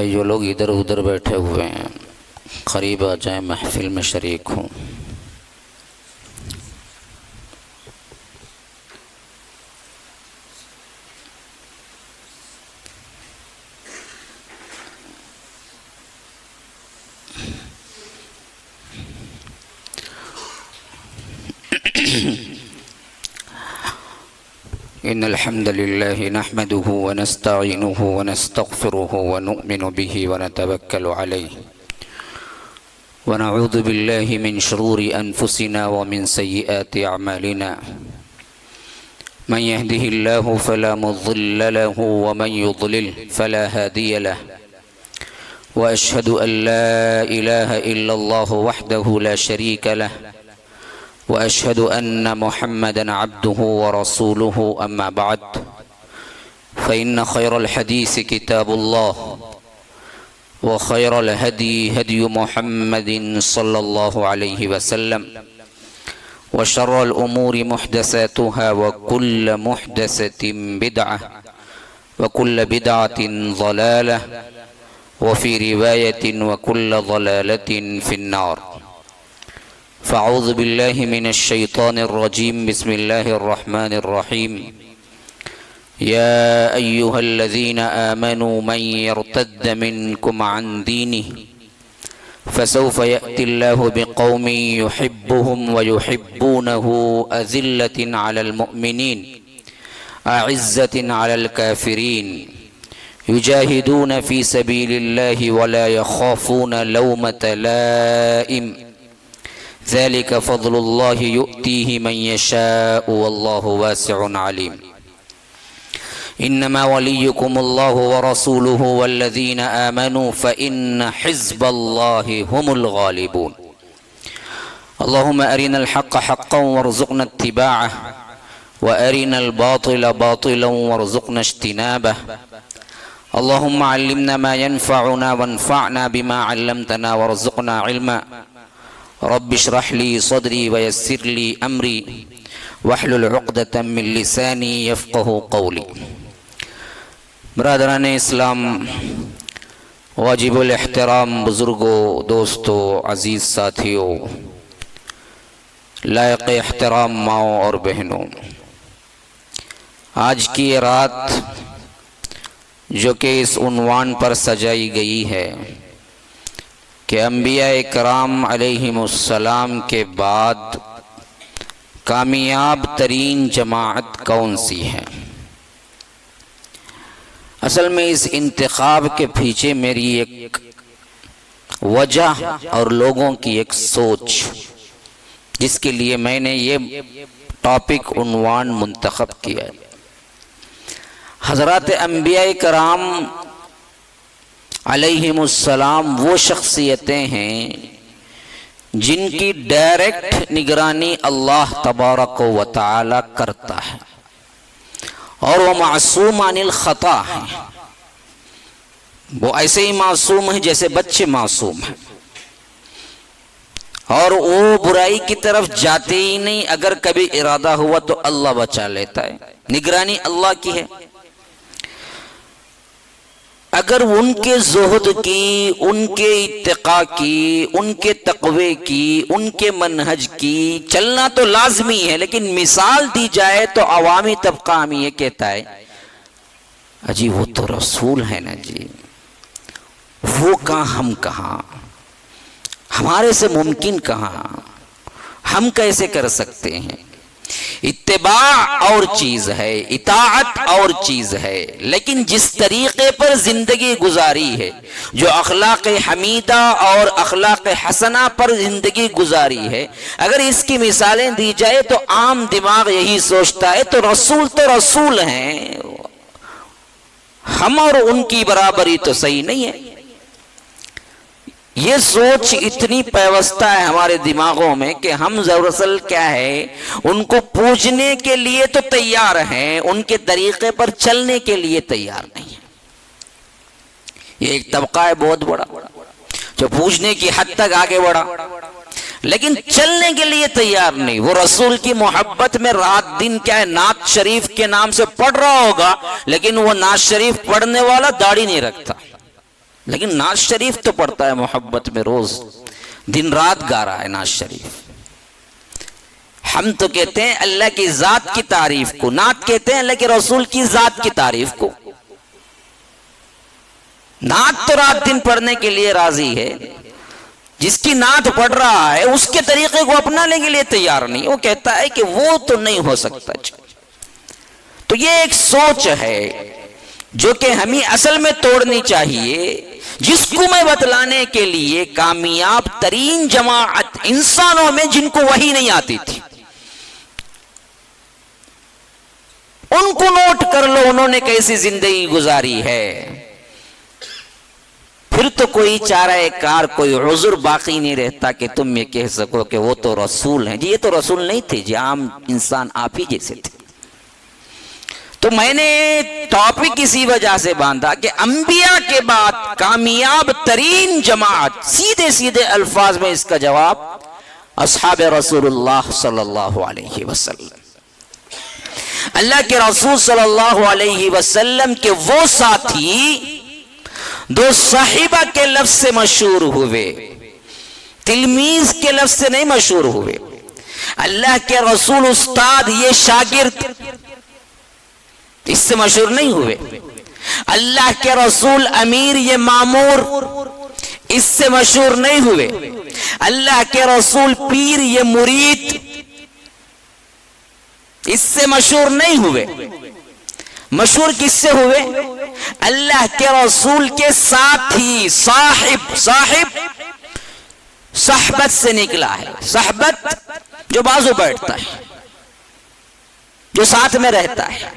بھائی جو لوگ ادھر ادھر بیٹھے ہوئے ہیں قریب آ جائیں، محفل میں شریک ہوں۔ إن الحمد لله نحمده ونستعينه ونستغفره ونؤمن به ونتوكل عليه ونعوذ بالله من شرور أنفسنا ومن سيئات أعمالنا من يهده الله فلا مضل له ومن يضلل فلا هادي له وأشهد أن لا إله إلا الله وحده لا شريك له وأشهد أن محمدًا عبده ورسوله أما بعد فإن خير الحديث كتاب الله وخير الهدي هدي محمد صلى الله عليه وسلم وشر الأمور محدثاتها وكل محدثة بدعة وكل بدعة ضلالة وفي رواية وكل ضلالة في النار فاعوذ بالله من الشيطان الرجيم بسم الله الرحمن الرحيم يا أيها الذين آمنوا من يرتد منكم عن دينه فسوف يأتي الله بقوم يحبهم ويحبونه أذلة على المؤمنين أعزة على الكافرين يجاهدون في سبيل الله ولا يخافون لومة لائم ذلك فضل الله يؤتيه من يشاء والله واسع عليم إنما وليكم الله ورسوله والذين آمنوا فإن حزب الله هم الغالبون اللهم أرنا الحق حقا وارزقنا اتباعه وأرنا الباطل باطلا وارزقنا اجتنابه اللهم علمنا ما ينفعنا وانفعنا بما علمتنا وارزقنا علما رب اشرح لي صدري ويسر لي أمري واحلل عقدة من لساني يفقه قولي برادران اسلام، واجب الاحترام بزرگوں، دوستوں، عزیز ساتھیوں، لائق احترام ماؤں اور بہنوں، آج کی یہ رات جو کہ اس عنوان پر سجائی گئی ہے کہ انبیاء کرام علیہم السلام کے بعد کامیاب ترین جماعت کون سی ہے؟ اصل میں اس انتخاب کے پیچھے میری ایک وجہ اور لوگوں کی ایک سوچ، جس کے لیے میں نے یہ ٹاپک عنوان منتخب کیا ہے۔ حضرات انبیاء کرام علیہم السلام وہ شخصیتیں ہیں جن کی ڈائریکٹ نگرانی اللہ تبارک و تعالی کرتا ہے، اور وہ معصوم عن الخطا ہیں۔ وہ ایسے ہی معصوم ہیں جیسے بچے معصوم ہیں، اور وہ برائی کی طرف جاتے ہی نہیں، اگر کبھی ارادہ ہوا تو اللہ بچا لیتا ہے، نگرانی اللہ کی ہے۔ اگر ان کے زہد کی، ان کے اتقاء کی، ان کے تقوی کی، ان کے منہج کی چلنا تو لازمی ہے، لیکن مثال دی جائے تو عوامی طبقہ ہم یہ کہتا ہے اجی وہ تو رسول ہے نا جی، وہ کہاں ہم کہاں، ہمارے سے ممکن کہاں، ہم کیسے کر سکتے ہیں؟ اتباع اور چیز ہے، اطاعت اور چیز ہے، لیکن جس طریقے پر زندگی گزاری ہے، جو اخلاق حمیدہ اور اخلاق حسنہ پر زندگی گزاری ہے، اگر اس کی مثالیں دی جائے تو عام دماغ یہی سوچتا ہے تو رسول ہیں، ہم اور ان کی برابری تو صحیح نہیں ہے۔ یہ سوچ اتنی پیوستہ ہے ہمارے دماغوں میں کہ ہم دراصل کیا ہے، ان کو پوجنے کے لیے تو تیار ہیں، ان کے طریقے پر چلنے کے لیے تیار نہیں ہیں۔ یہ ایک طبقہ ہے بہت بڑا جو پوجنے کی حد تک آگے بڑھا، لیکن چلنے کے لیے تیار نہیں۔ وہ رسول کی محبت میں رات دن کیا ہے، نعت شریف کے نام سے پڑھ رہا ہوگا، لیکن وہ نعت شریف پڑھنے والا داڑھی نہیں رکھتا، لیکن نعت شریف تو پڑھتا ہے محبت میں، روز دن رات گا رہا ہے نعت شریف۔ ہم تو کہتے ہیں اللہ کی ذات کی تعریف کو، نعت کہتے ہیں اللہ کے رسول کی ذات کی تعریف کو۔ نعت تو رات دن پڑھنے کے لیے راضی ہے، جس کی نعت پڑھ رہا ہے اس کے طریقے کو اپنانے کے لیے تیار نہیں، وہ کہتا ہے کہ وہ تو نہیں ہو سکتا۔ تو یہ ایک سوچ ہے جو کہ ہمیں اصل میں توڑنی چاہیے، جس کو میں بتلانے کے لیے کامیاب ترین جماعت انسانوں میں جن کو وحی نہیں آتی تھی، ان کو نوٹ کر لو انہوں نے کیسی زندگی گزاری ہے، پھر تو کوئی چارہ کار، کوئی عذر باقی نہیں رہتا کہ تم یہ کہہ سکو کہ وہ تو رسول ہیں۔ جی یہ تو رسول نہیں تھے جی، عام انسان آپ ہی جیسے تھے۔ تو میں نے ٹاپک اسی وجہ سے باندھا کہ انبیاء کے بعد کامیاب ترین جماعت، سیدھے سیدھے الفاظ میں اس کا جواب اصحاب رسول اللہ صلی اللہ علیہ وسلم۔ اللہ کے رسول صلی اللہ علیہ وسلم کے وہ ساتھی دو صاحبہ کے لفظ سے مشہور ہوئے، تلمیذ کے لفظ سے نہیں مشہور ہوئے۔ اللہ کے رسول استاد، یہ شاگرد، اس سے مشہور نہیں ہوئے۔ اللہ کے رسول امیر، یہ مامور، اس سے مشہور نہیں ہوئے۔ اللہ کے رسول پیر، یہ مرید، اس سے مشہور نہیں ہوئے۔ مشہور کس سے ہوئے؟ اللہ کے رسول کے ساتھی، صاحب صحبت سے نکلا ہے۔ صحبت جو بازو بیٹھتا ہے، جو ساتھ میں رہتا ہے۔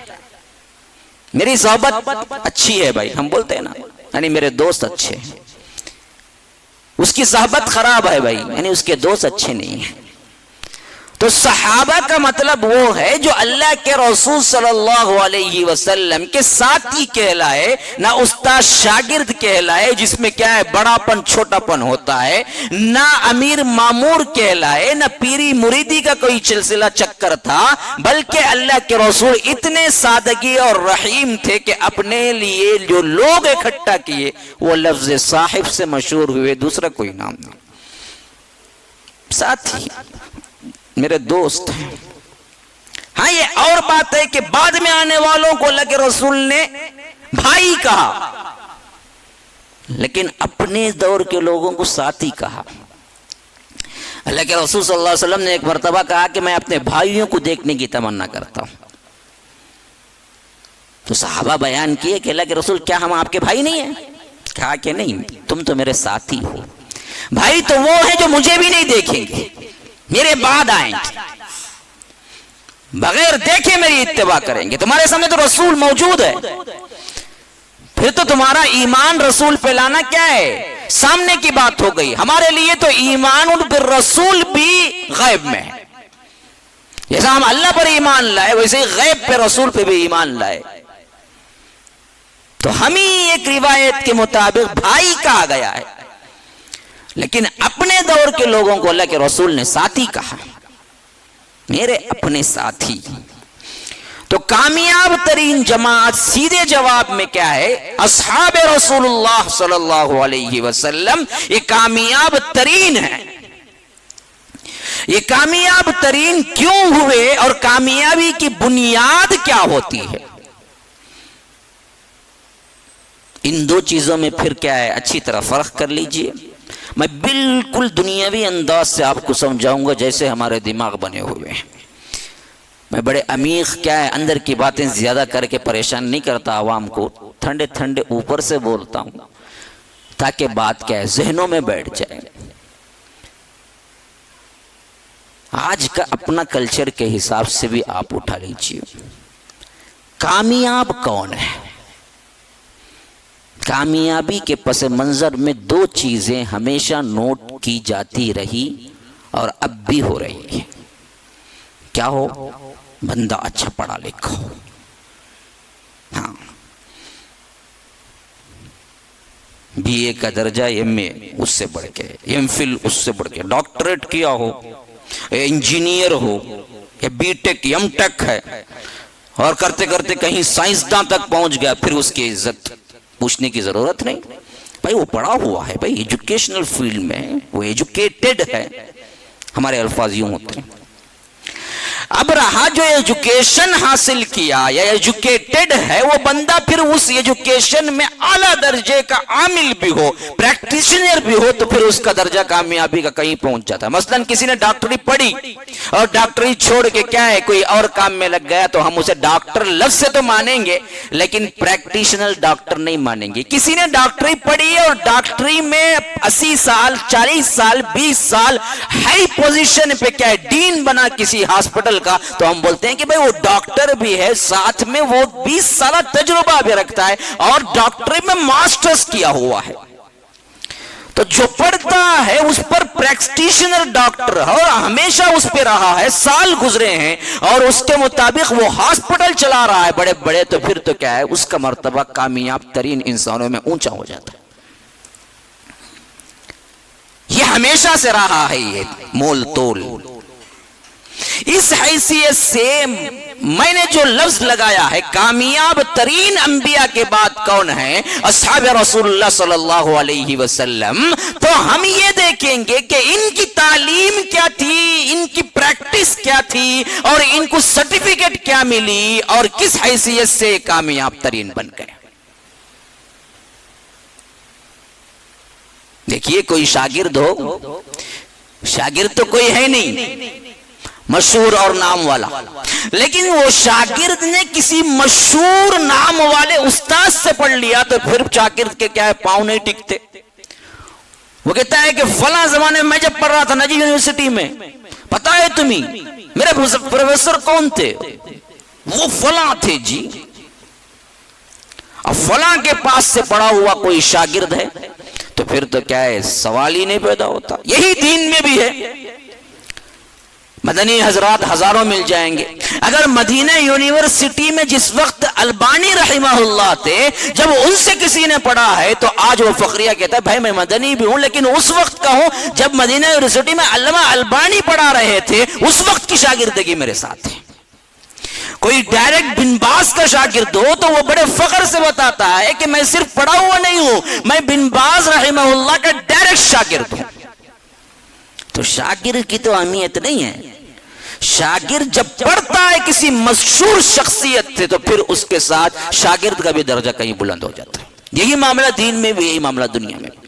میری صحبت اچھی ہے بھائی، ہم بولتے ہیں نا، یعنی میرے دوست اچھے ہیں۔ اس کی صحبت خراب ہے بھائی، یعنی اس کے دوست اچھے نہیں ہیں۔ تو صحابہ کا مطلب وہ ہے جو اللہ کے رسول صلی اللہ علیہ وسلم کے ساتھی کہلائے، نہ استاد شاگرد کہلائے جس میں کیا ہے بڑا پن چھوٹا پن ہوتا ہے، نہ امیر مامور کہلائے، نہ پیری مریدی کا کوئی سلسلہ چکر تھا، بلکہ اللہ کے رسول اتنے سادگی اور رحیم تھے کہ اپنے لیے جو لوگ اکٹھا کیے وہ لفظ صاحب سے مشہور ہوئے، دوسرا کوئی نام نہیں۔ ساتھی میرے دوست ہیں۔ ہاں یہ اور بات ہے کہ بعد میں آنے والوں کو اللہ کے رسول نے بھائی کہا، لیکن اپنے دور کے لوگوں کو ساتھی کہا۔ اللہ کے رسول صلی اللہ علیہ وسلم نے ایک مرتبہ کہا کہ میں اپنے بھائیوں کو دیکھنے کی تمنا کرتا ہوں۔ تو صحابہ بیان کیے کہ اللہ کے رسول کیا ہم آپ کے بھائی نہیں ہیں؟ کہا کہ نہیں، تم تو میرے ساتھی ہو۔ بھائی تو وہ ہیں جو مجھے بھی نہیں دیکھیں گے، میرے بعد آئیں گے، بغیر دیکھے میری اتباع کریں گے۔ تمہارے سامنے تو رسول موجود ہے، پھر تو تمہارا ایمان رسول پہ لانا کیا ہے؟ سامنے کی بات ہو گئی۔ ہمارے لیے تو ایمان بالرسول بھی غیب میں ہے، جیسا ہم اللہ پر ایمان لائے ویسے ہی غیب پہ رسول پہ بھی ایمان لائے۔ تو ہمیں ایک روایت کے مطابق بھائی کہا گیا ہے، لیکن اپنے دور کے لوگوں کو اللہ کے رسول نے ساتھی کہا، میرے اپنے ساتھی۔ تو کامیاب ترین جماعت سیدھے جواب میں کیا ہے؟ اصحاب رسول اللہ صلی اللہ علیہ وسلم، یہ کامیاب ترین ہے۔ یہ کامیاب ترین کیوں ہوئے اور کامیابی کی بنیاد کیا ہوتی ہے؟ ان دو چیزوں میں پھر کیا ہے، اچھی طرح فرق کر لیجئے۔ میں بالکل دنیاوی انداز سے آپ کو سمجھاؤں گا جیسے ہمارے دماغ بنے ہوئے ہیں۔ میں بڑے عمیق کیا ہے اندر کی باتیں زیادہ کر کے پریشان نہیں کرتا عوام کو، ٹھنڈے ٹھنڈے اوپر سے بولتا ہوں تاکہ بات کیا ہے ذہنوں میں بیٹھ جائے۔ آج کا اپنا کلچر کے حساب سے بھی آپ اٹھا لیجئے، کامیاب کون ہے؟ کامیابی کے پس منظر میں دو چیزیں ہمیشہ نوٹ کی جاتی رہی اور اب بھی ہو رہی ہے۔ کیا ہو؟ بندہ اچھا پڑھا لکھا ہو، ہاں بی اے کا درجہ، ایم اے اس سے بڑھ کے، ایم فل اس سے بڑھ کے، ڈاکٹریٹ کیا ہو، انجینئر ہو، یا بی ٹیک ایم ٹیک ہے، اور کرتے کرتے کہیں سائنسداں تک پہنچ گیا، پھر اس کی عزت پوچھنے کی ضرورت نہیں۔ بھائی وہ پڑھا ہوا ہے، بھائی ایجوکیشنل فیلڈ میں وہ ایجوکیٹڈ ہے، ہمارے الفاظ یوں ہوتے ہیں۔ اب رہا جو ایجوکیشن حاصل کیا یا ایجوکیٹڈ ہے، وہ بندہ پھر اس ایجوکیشن میں اعلیٰ درجے کا عامل بھی ہو، پریکٹیشنر بھی ہو، تو پھر اس کا درجہ کامیابی کا کہیں پہنچ جاتا ہے۔ مثلا کسی نے ڈاکٹری پڑھی اور ڈاکٹری چھوڑ کے کیا ہے کوئی اور کام میں لگ گیا، تو ہم اسے ڈاکٹر لفظ سے تو مانیں گے لیکن پریکٹیشنر ڈاکٹر نہیں مانیں گے۔ کسی نے ڈاکٹری پڑھی ہے اور ڈاکٹری میں 80 سال 40 سال 20 سال ہائی پوزیشن پہ کیا ہے ڈین بنا کسی ہاسپٹل کا، تو ہم بولتے ہیں کہ بھئی وہ ڈاکٹر بھی ہے، ساتھ میں وہ 20 سالہ تجربہ بھی رکھتا ہے اور ڈاکٹری میں ماسٹرز کیا ہوا ہے۔ تو جو پڑھتا ہے اس پر پریکٹیشنر ڈاکٹر ہے اور ہمیشہ اس پہ رہا ہے، سال گزرے ہیں اور اس کے مطابق وہ ہاسپٹل چلا رہا ہے بڑے بڑے، تو پھر تو کیا ہے اس کا مرتبہ کامیاب ترین انسانوں میں اونچا ہو جاتا ہے۔ یہ ہمیشہ سے رہا ہے یہ مول تول۔ اس حیثیت سے میں نے جو لفظ لگایا ہے کامیاب ترین انبیاء کے بعد کون ہے، اصحاب رسول اللہ صلی اللہ علیہ وسلم، تو ہم یہ دیکھیں گے کہ ان کی تعلیم کیا تھی، ان کی پریکٹس کیا تھی اور ان کو سرٹیفکیٹ کیا ملی اور کس حیثیت سے کامیاب ترین بن گئے۔ دیکھیے کوئی شاگرد ہو، شاگرد تو کوئی ہے نہیں مشہور اور نام والا، لیکن وہ شاگرد نے کسی مشہور نام والے استاد سے پڑھ لیا تو پھر شاگرد کے کیا ہے پاؤں نہیں ٹکتے۔ وہ کہتا ہے کہ فلاں زمانے میں جب پڑھ رہا تھا نجی یونیورسٹی میں، پتا ہے تمہیں میرے پروفیسر کون تھے؟ وہ فلاں تھے جی۔ اب فلاں کے پاس سے پڑھا ہوا کوئی شاگرد ہے تو پھر تو کیا ہے سوال ہی نہیں پیدا ہوتا۔ یہی دین میں بھی ہے، مدنی حضرات ہزاروں مل جائیں گے۔ اگر مدینہ یونیورسٹی میں جس وقت البانی رحمہ اللہ تھے، جب ان سے کسی نے پڑھا ہے تو آج وہ فخریہ کہتا ہے بھائی میں مدنی بھی ہوں، لیکن اس وقت کا ہوں جب مدینہ یونیورسٹی میں علامہ البانی پڑھا رہے تھے، اس وقت کی شاگردگی میرے ساتھ ہے۔ کوئی ڈائریکٹ بن باز کا شاگرد ہو تو وہ بڑے فخر سے بتاتا ہے کہ میں صرف پڑھا ہوا نہیں ہوں، میں بن باز رحمہ اللہ کا ڈائریکٹ شاگرد ہوں۔ تو شاگرد کی تو اہمیت نہیں ہے، شاگرد جب پڑھتا ہے کسی مشہور شخصیت سے تو پھر اس کے ساتھ شاگرد کا بھی درجہ کہیں بلند ہو جاتا ہے۔ یہی معاملہ دین میں بھی، یہی معاملہ دنیا میں بھی۔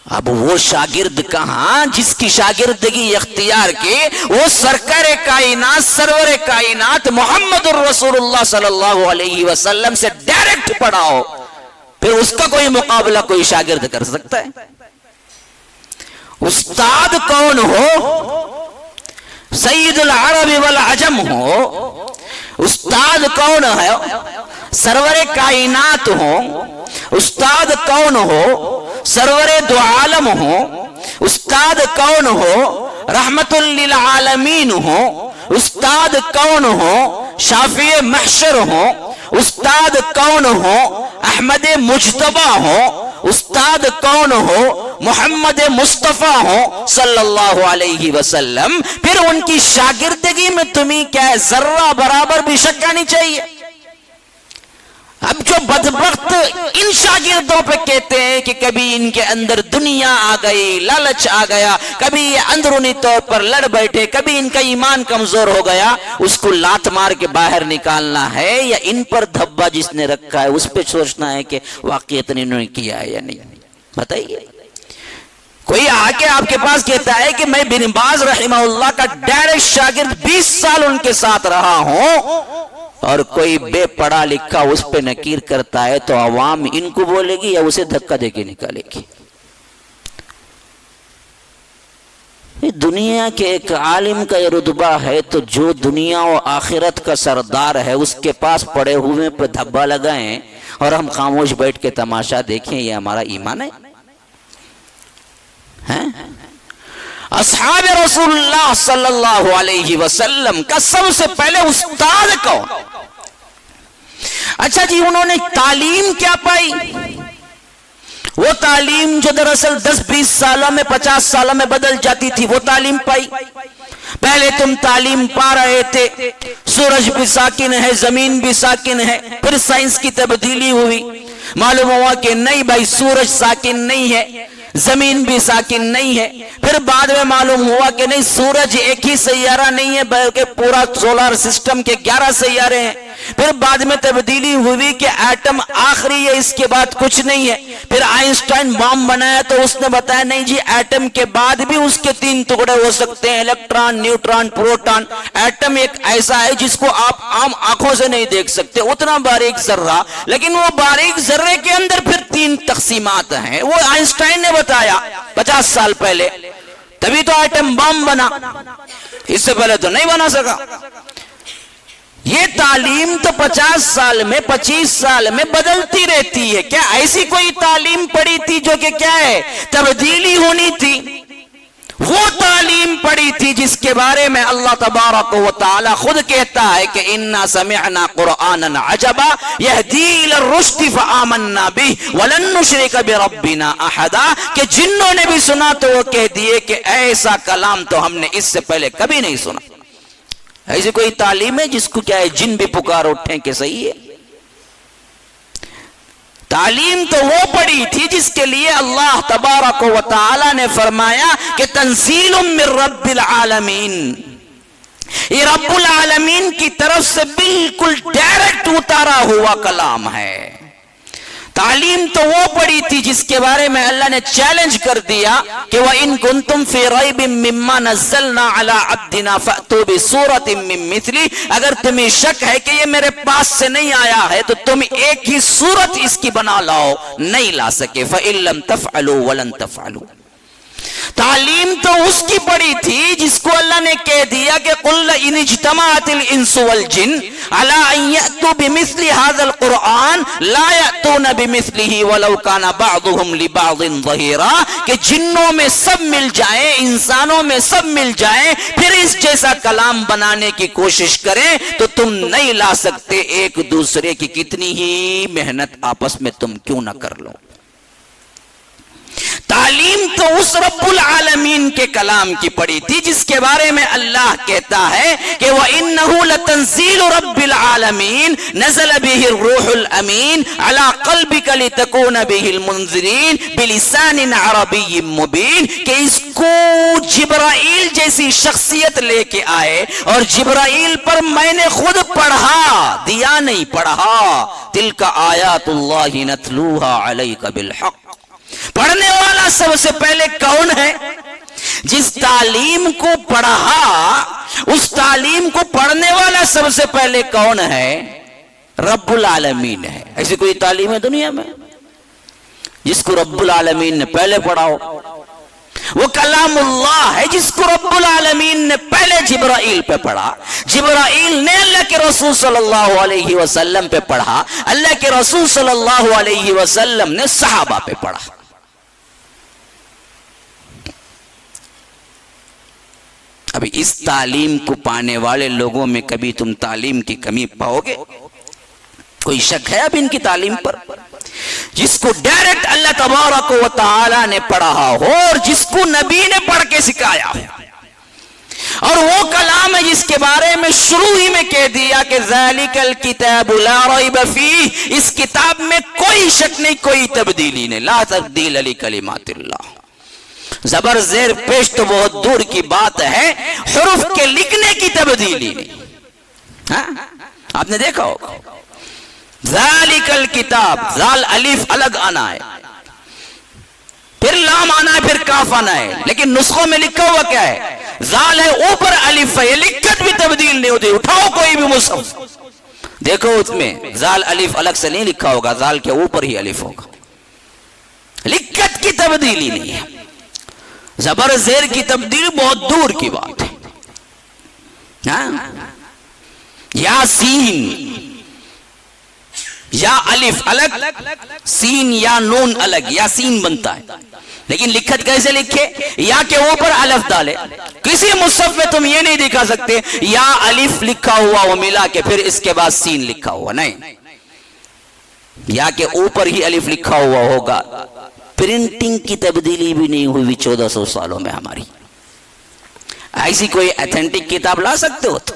اب وہ شاگرد کہاں جس کی شاگردگی اختیار کی وہ سرکار کائنات سرور کائنات محمد الرسول اللہ صلی اللہ علیہ وسلم سے ڈائریکٹ پڑھا ہو، پھر اس کا کوئی مقابلہ کوئی شاگرد کر سکتا ہے؟ استاد کون ہو؟ سید العرب والعجم ہو۔ استاد کون ہے؟ سرور کائنات ہو۔ استاد کون ہو؟ سرور دو عالم ہو۔ استاد کون ہو؟ رحمت للعالمین ہو۔ استاد کون ہو؟ شافع محشر ہو۔ استاد کون ہو؟ احمد مجتبی ہو۔ استاد کون ہو؟ محمد مصطفیٰ ہو صلی اللہ علیہ وسلم۔ پھر ان کی شاگردگی میں تمہیں کیا ہے ذرہ برابر بھی شک آنی چاہیے۔ اب جو بدبخت ان شاگردوں پہ کہتے ہیں کہ کبھی ان کے اندر دنیا آ گئی، لالچ آ گیا، کبھی یہ اندرونی طور پر لڑ بیٹھے، کبھی ان کا ایمان کمزور ہو گیا، اس کو لات مار کے باہر نکالنا ہے یا ان پر دھبا جس نے رکھا ہے اس پہ سوچنا ہے کہ واقعیت انہوں نے کیا ہے یا نہیں؟ بتائیے۔ کوئی آ کے آپ کے پاس کہتا ہے کہ میں بن باز رحمہ اللہ کا ڈائریکٹ شاگرد 20 سال ان کے ساتھ رہا ہوں، اور کوئی بے پڑھا لکھا اس پہ نکیر کرتا ہے تو عوام ان کو بولے گی یا اسے دھکا دے کے نکالے گی؟ دنیا کے ایک عالم کا یہ رتبہ ہے تو جو دنیا و آخرت کا سردار ہے اس کے پاس پڑے ہوئے پہ دھبا لگائیں اور ہم خاموش بیٹھ کے تماشا دیکھیں، یہ ہمارا ایمان ہے؟ اصحاب رسول اللہ صلی اللہ علیہ وسلم کا سب سے پہلے استاد کون؟ اچھا جی، انہوں نے تعلیم کیا پائی؟ وہ تعلیم جو دراصل 10-20 سالوں میں 50 سالوں میں بدل جاتی تھی وہ تعلیم پائی۔ پہلے تم تعلیم پا رہے تھے، سورج بھی ساکن ہے، زمین بھی ساکن ہے، پھر سائنس کی تبدیلی ہوئی، معلوم ہوا کہ نہیں بھائی سورج ساکن نہیں ہے، زمین بھی ساکن نہیں ہے۔ پھر بعد میں معلوم ہوا کہ نہیں سورج ایک ہی سیارہ نہیں ہے بلکہ پورا سولار سسٹم کے 11 سیارے ہیں۔ پھر بعد میں تبدیلی ہوئی کہ ایٹم آخری ہے، اس کے بعد کچھ نہیں ہے۔ پھر آئنسٹائن بام بنایا تو اس نے بتایا نہیں جی ایٹم کے بعد بھی اس کے 3 ٹکڑے ہو سکتے ہیں، الیکٹران، نیوٹران، پروٹان۔ ایٹم ایک ایسا ہے جس کو آپ عام آنکھوں سے نہیں دیکھ سکتے، اتنا باریک ذرہ، لیکن وہ باریک ذرے کے اندر پھر 3 تقسیمات ہیں۔ وہ آئنسٹائن نے بتایا 50 سال پہلے، تبھی تو ایٹم بام بنا، اس سے پہلے تو نہیں بنا سکا۔ یہ تعلیم تو 50 سال میں 25 سال میں بدلتی رہتی ہے۔ کیا ایسی کوئی تعلیم پڑھی تھی جو کہ کیا ہے تبدیلی ہونی تھی؟ وہ تعلیم پڑھی تھی جس کے بارے میں اللہ تبارک و تعالی خود کہتا ہے کہ انا سمعنا قرآنا عجبا یہدی الی الرشد فآمنا بہ ولن نشرک بربنا احدا، کہ جنوں نے بھی سنا تو وہ کہہ دیے کہ ایسا کلام تو ہم نے اس سے پہلے کبھی نہیں سنا۔ ایسی کوئی تعلیم ہے جس کو کیا ہے جن بھی پکار اٹھیں کہ صحیح ہے؟ تعلیم تو وہ پڑھی تھی جس کے لیے اللہ تبارک و تعالی نے فرمایا کہ تنزیل من رب العالمین، یہ رب العالمین کی طرف سے بالکل ڈائریکٹ اتارا ہوا کلام ہے۔ تعلیم تو وہ پڑھی تھی جس کے بارے میں اللہ نے چیلنج کر دیا کہ وَإِن كُنتُمْ فِي رَيْبٍ مِّمَّا نَزَّلْنَا عَلَىٰ عَبْدِنَا فَأْتُوا بِسُورَةٍ مِّن مِّثْلِهِ، اگر تمہیں شک ہے کہ یہ میرے پاس سے نہیں آیا ہے تو تم ایک ہی صورت اس کی بنا لاؤ، نہیں لا سکے۔ فَإِن لَّمْ تَفْعَلُوا وَلَن تَفْعَلُوا۔ تعلیم تو اس کی پڑھی تھی جس کو اللہ نے کہہ دیا کہ قُلْ إِنِ اجْتَمَعَتِ الْإِنسُ وَالْجِنُّ عَلَىٰ أَن يَأْتُوا بِمِثْلِ هَٰذَا الْقُرْآنِ لَا يَأْتُونَ بِمِثْلِهِ وَلَوْ كَانَ بَعْضُهُمْ لِبَعْضٍ ظَهِيرًا، کہ جنوں میں سب مل جائیں، انسانوں میں سب مل جائیں، پھر اس جیسا کلام بنانے کی کوشش کریں تو تم نہیں لا سکتے، ایک دوسرے کی کتنی ہی محنت آپس میں تم کیوں نہ کر لو۔ تعلیم تو اس رب العالمین کے کلام کی پڑھی تھی جس کے بارے میں اللہ کہتا ہے کہ وَإِنَّهُ لَتَنزِيلُ رَبِّ الْعَالَمِينَ نَزَلَ بِهِ الرُّوحُ الْأَمِينُ عَلَىٰ قَلْبِكَ لِتَكُونَ بِهِ الْمُنذِرِينَ بِلِسَانٍ عَرَبِيٍّ مُّبِينٍ، کہ اس کو جبرائیل جیسی شخصیت لے کے آئے اور جبرائیل پر میں نے خود پڑھا، دیا نہیں پڑھا۔ تِلْكَ آیَاتُ اللَّهِ نَتْلُوهَا عَلَيْكَ بِالْحَقِّ۔ پڑھنے والا سب سے پہلے کون ہے؟ جس تعلیم کو پڑھا، اس تعلیم کو پڑھنے والا سب سے پہلے کون ہے؟ رب العالمین ہے۔ ایسی کوئی تعلیم ہے دنیا میں جس کو رب العالمین نے پہلے پڑھا ہو؟ وہ کلام اللہ ہے جس کو رب العالمین نے پہلے جبرائیل پہ پڑھا، جبرائیل نے اللہ کے رسول صلی اللہ علیہ وسلم پہ پڑھا، اللہ کے رسول صلی اللہ علیہ وسلم نے صحابہ پہ پڑھا۔ ابھی اس تعلیم کو پانے والے لوگوں میں کبھی تم تعلیم کی کمی پاؤ گے؟ کوئی شک ہے اب ان کی تعلیم پر؟ جس کو ڈائریکٹ اللہ تبارک و تعالی نے پڑھا ہو اور جس کو نبی نے پڑھ کے سکھایا ہو، اور وہ کلام ہے جس کے بارے میں شروع ہی میں کہہ دیا کہ ذالک الکتاب لا ریب فیہ، اس کتاب میں کوئی شک نہیں، کوئی تبدیلی نہیں، لا تبدیل لکلمات اللہ۔ زبر زیر پیش تو بہت دور کی بات ہے، حروف کے لکھنے کی تبدیلی نہیں۔ آپ نے دیکھا ہوگا ذالک الکتاب، زال الف الگ آنا ہے، پھر لام آنا ہے، پھر کاف آنا ہے، لیکن نسخوں میں لکھا ہوا کیا ہے؟ زال ہے اوپر الف ہے، یہ لکھت بھی تبدیل نہیں ہوتی۔ اٹھاؤ کوئی بھی مصحف دیکھو، اس میں زال الف الگ سے نہیں لکھا ہوگا، زال کے اوپر ہی الف ہوگا، لکھت کی تبدیلی نہیں ہے۔ زبر زیر کی تبدیلی بہت دور کی بات ہے۔ یا سین، یا الف الگ، سین یا نون الگ، یا سین بنتا ہے، لیکن لکھت کیسے لکھے؟ یا کے اوپر الف ڈالے۔ کسی مصحف میں تم یہ نہیں دکھا سکتے یا الف لکھا ہوا وہ ملا کے پھر اس کے بعد سین لکھا ہوا، نہیں، یا کے اوپر ہی الف لکھا ہوا ہوگا۔ پرنٹنگ کی تبدیلی بھی نہیں ہوئی 1400 سالوں میں ہماری۔ ایسی کوئی ایتھنٹک کتاب لا سکتے ہو تو؟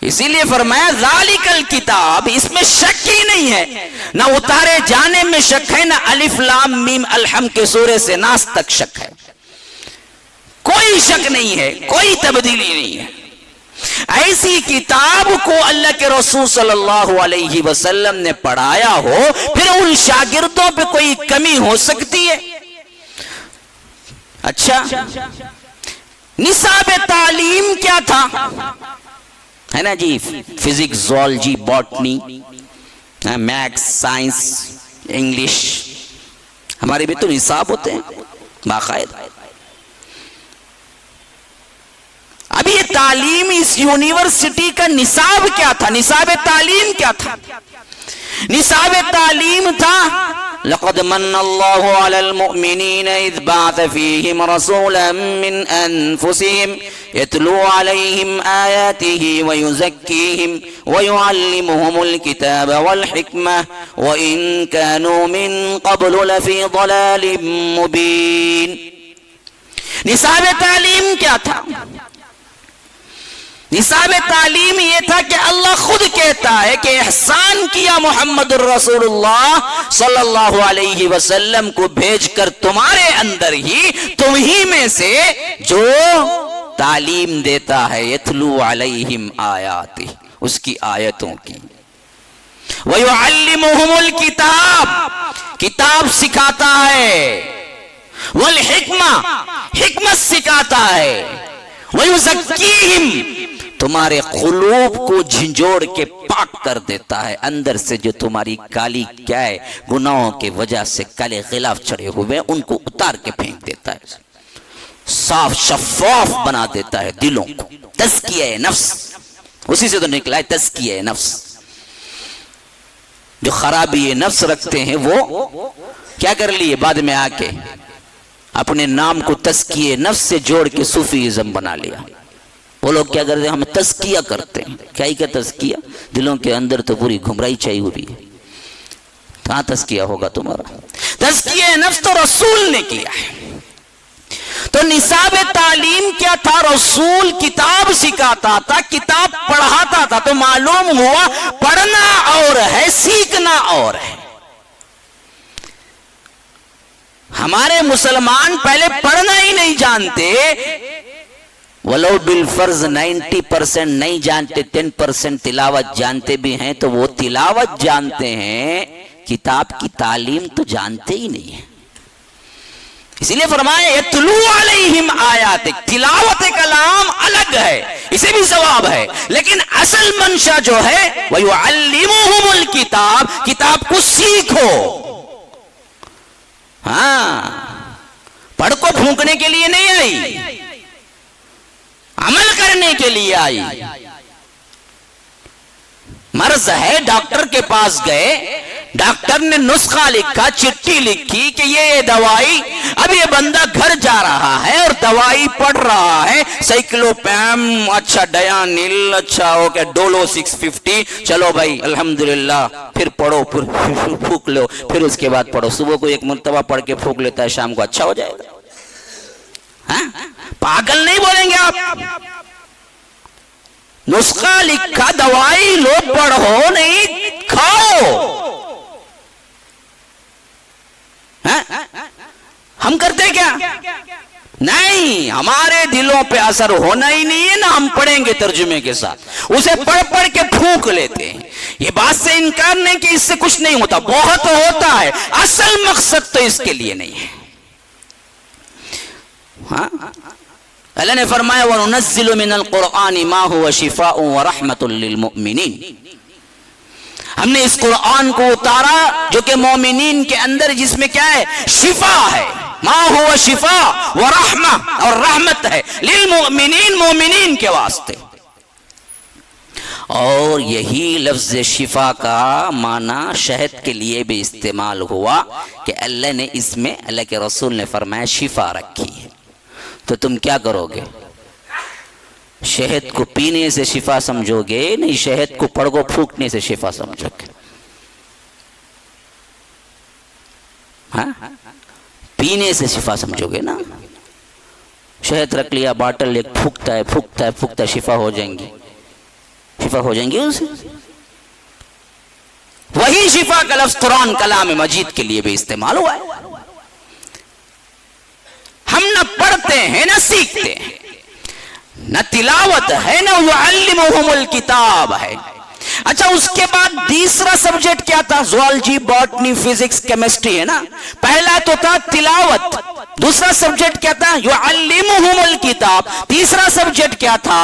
اسی لیے فرمایا ذالک الکتاب، اس میں شک ہی نہیں ہے، نہ اتارے جانے میں شک ہے، نہ الف لام میم الحم کے سورے سے ناس تک شک ہے، کوئی شک نہیں ہے، کوئی تبدیلی نہیں ہے۔ ایسی کتاب کو اللہ کے رسول صلی اللہ علیہ وسلم نے پڑھایا ہو، پھر ان شاگردوں پہ کوئی کمی ہو سکتی ہے؟ اچھا، نصاب تعلیم کیا تھا؟ ہے نا جی، physics, zoology, botany, maths, science, English, ہمارے بھی تو نصاب ہوتے ہیں باقاعدہ۔ اب یہ تعلیم، اس یونیورسٹی کا نصاب کیا تھا؟ نصاب تعلیم کیا تھا؟ نصاب تعلیم تھا لقد من اللہ علی المؤمنین اذ بعث فیہم رسولا من انفسہم یتلو علیہم آیاتہ ویزکیہم ویعلمہم الکتاب والحکمہ وإن كانوا من قبل لفی ضلال مبین۔ نصاب تعلیم کیا تھا؟ نصاب تعلیم یہ تھا کہ اللہ خود کہتا ہے کہ احسان کیا محمد الرسول اللہ صلی اللہ علیہ وسلم کو بھیج کر تمہارے اندر ہی، تم ہی میں سے جو تعلیم دیتا ہے، یتلو علیہم آیاتہ، اس کی آیتوں کی، وَيُعَلِّمُهُمُ الْكِتَابِ، کتاب سکھاتا ہے، والحکمہ، حکمت سکھاتا ہے، وَيُزَكِّيهِمْ، تمہارے قلوب کو جھنجھوڑ کے پاک کر دیتا ہے، اندر سے جو تمہاری کالی کیا ہے، گناہوں کے وجہ سے کالے غلاف چڑھے ہوئے ان کو اتار کے پھینک دیتا ہے، صاف شفاف بنا دیتا ہے دلوں کو۔ تزکیہ نفس، اسی سے تو نکلا ہے تزکیہ نفس۔ جو خرابی نفس رکھتے ہیں وہ کیا کر لیے بعد میں آ کے اپنے نام کو تزکیہ نفس سے جوڑ کے صوفیزم بنا لیا۔ وہ لوگ کیا کرتے ہیں؟ ہم تزکیہ کرتے ہیں۔ کیا ہی کا تزکیہ؟ دلوں کے اندر تو پوری گھمرائی چاہیے ہوئی ہے، کہاں تزکیہ ہوگا تمہارا؟ تزکیہ نفس تو رسول نے کیا ہے۔ تو نصاب تعلیم کیا تھا؟ رسول کتاب سکھاتا تھا، کتاب پڑھاتا تھا، تو معلوم ہوا پڑھنا اور ہے، سیکھنا اور ہے۔ ہمارے مسلمان پہلے پڑھنا ہی نہیں جانتے، ولو بالفرض 90% نہیں جانتے، 10% تلاوت جانتے بھی ہیں، تو وہ تلاوت جانتے ہیں، کتاب کی تعلیم تو جانتے ہی نہیں ہیں۔ اسی لیے فرمایا یتلو علیہم آیات، تلاوت کلام الگ ہے، اسے بھی ثواب ہے، لیکن اصل منشا جو ہے وَيُعَلِّمُهُمُ الْكِتاب، کتاب کو سیکھو۔ ہاں، پڑھ کو پھونکنے کے لیے نہیں آئی، عمل کرنے کے لیے آئی۔ مرض ہے، ڈاکٹر کے پاس گئے، ڈاکٹر نے نسخہ لکھا، چٹھی لکھی کہ یہ دوائی، اب یہ بندہ گھر جا رہا ہے اور دوائی پڑھ رہا ہے، سائیکلوپیم، اچھا ڈیانل، اچھا اوکے ڈولو 650، چلو بھائی الحمدللہ، پھر پڑھو، پھر پھونک لو، پھر اس کے بعد پڑھو، صبح کو ایک مرتبہ پڑھ کے پھونک لیتا ہے، شام کو اچھا ہو جائے گا۔ ہاں، پاگل نہیں بولیں گے آپ؟ نسخہ لکھا، دوائی لو، پڑھو نہیں، کھاؤ۔ ہم کرتے کیا؟ نہیں، ہمارے دلوں پہ اثر ہونا ہی نہیں ہے، نہ ہم پڑھیں گے ترجمے کے ساتھ، اسے پڑھ پڑھ کے پھونک لیتے ہیں۔ یہ بات سے انکار نہیں کہ اس سے کچھ نہیں ہوتا، بہت ہوتا ہے، اصل مقصد تو اس کے لیے نہیں ہے۔ ہاں، اللہ نے فرمایا وَنُنَزِّلُ مِنَ الْقُرْآنِ مَا هُوَ شِفَاءٌ وَرَحْمَةٌ لِّلْمُؤْمِنِينَ، ہم نے اس قرآن کو اتارا جو کہ مومنین کے اندر، جس میں کیا ہے؟ شفا ہے، ما هو شفاء ورحمہ، اور رحمت ہے، للمؤمنین، مومنین کے واسطے۔ اور یہی لفظ شفا کا معنی شہد کے لیے بھی استعمال ہوا کہ اللہ نے اس میں، اللہ کے رسول نے فرمایا شفا رکھی ہے، تو تم کیا کرو گے؟ شہد کو پینے سے شفا سمجھو گے؟ نہیں، شہد کو پڑگو پھونکنے سے شفا سمجھو گے۔ ہاں، پینے سے شفا سمجھو گے نا؟ شہد رکھ لیا باٹل، ایک پھونکتا ہے پھونکتا ہے پھونکتا ہے، شفا ہو جائیں گی۔ شفا ہو جائیں گی اسے. وہی شفا کا لفظ قرآن کلام مجید کے لیے بھی استعمال ہوا ہے. ہم نہ پڑھتے ہیں نہ سیکھتے ہیں، نہ تلاوت ہے نہ یعلمہم الکتاب ہے. اچھا اس کے بعد تیسرا سبجیکٹ کیا تھا؟ زوالوجی، باٹنی، فزکس، کیمسٹری ہے نا. پہلا تو تھا تلاوت، دوسرا سبجیکٹ کیا تھا؟ یعلمہم الکتاب. تیسرا سبجیکٹ کیا تھا؟